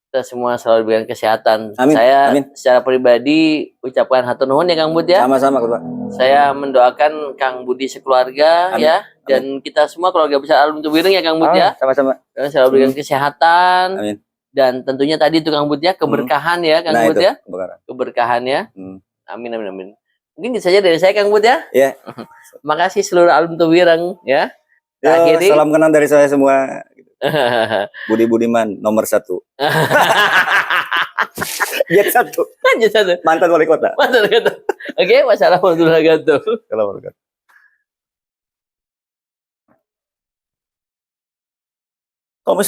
kita semua selalu diberikan kesehatan. Amin, Saya amin. secara pribadi ucapkan hatur nuhun ya Kang Bud ya. Sama-sama Pak. Saya mendoakan Kang Budi sekeluarga Amin, ya dan kita semua keluarga besar Alum Tebireng ya Kang Bud ya. Sama-sama. Dan selalu diberikan kesehatan. Amin. Dan tentunya tadi itu Kang Bud ya keberkahan ya Kang Nah, Bud itu, ya. keberkahan. Keberkahan ya. Hmm. Amin. Mungkin itu saja dari saya Kang Bud ya. Ya. Makasih seluruh Alum Tebireng ya. Yo, Akhiri. salam kenal dari saya semua. Budi Budiman nomor 1. Jet 1. Lanjut satu. Mantan wali kota. Mantap kata. Oke, wassalamualaikum warahmatullahi wabarakatuh. Assalamualaikum. Kamu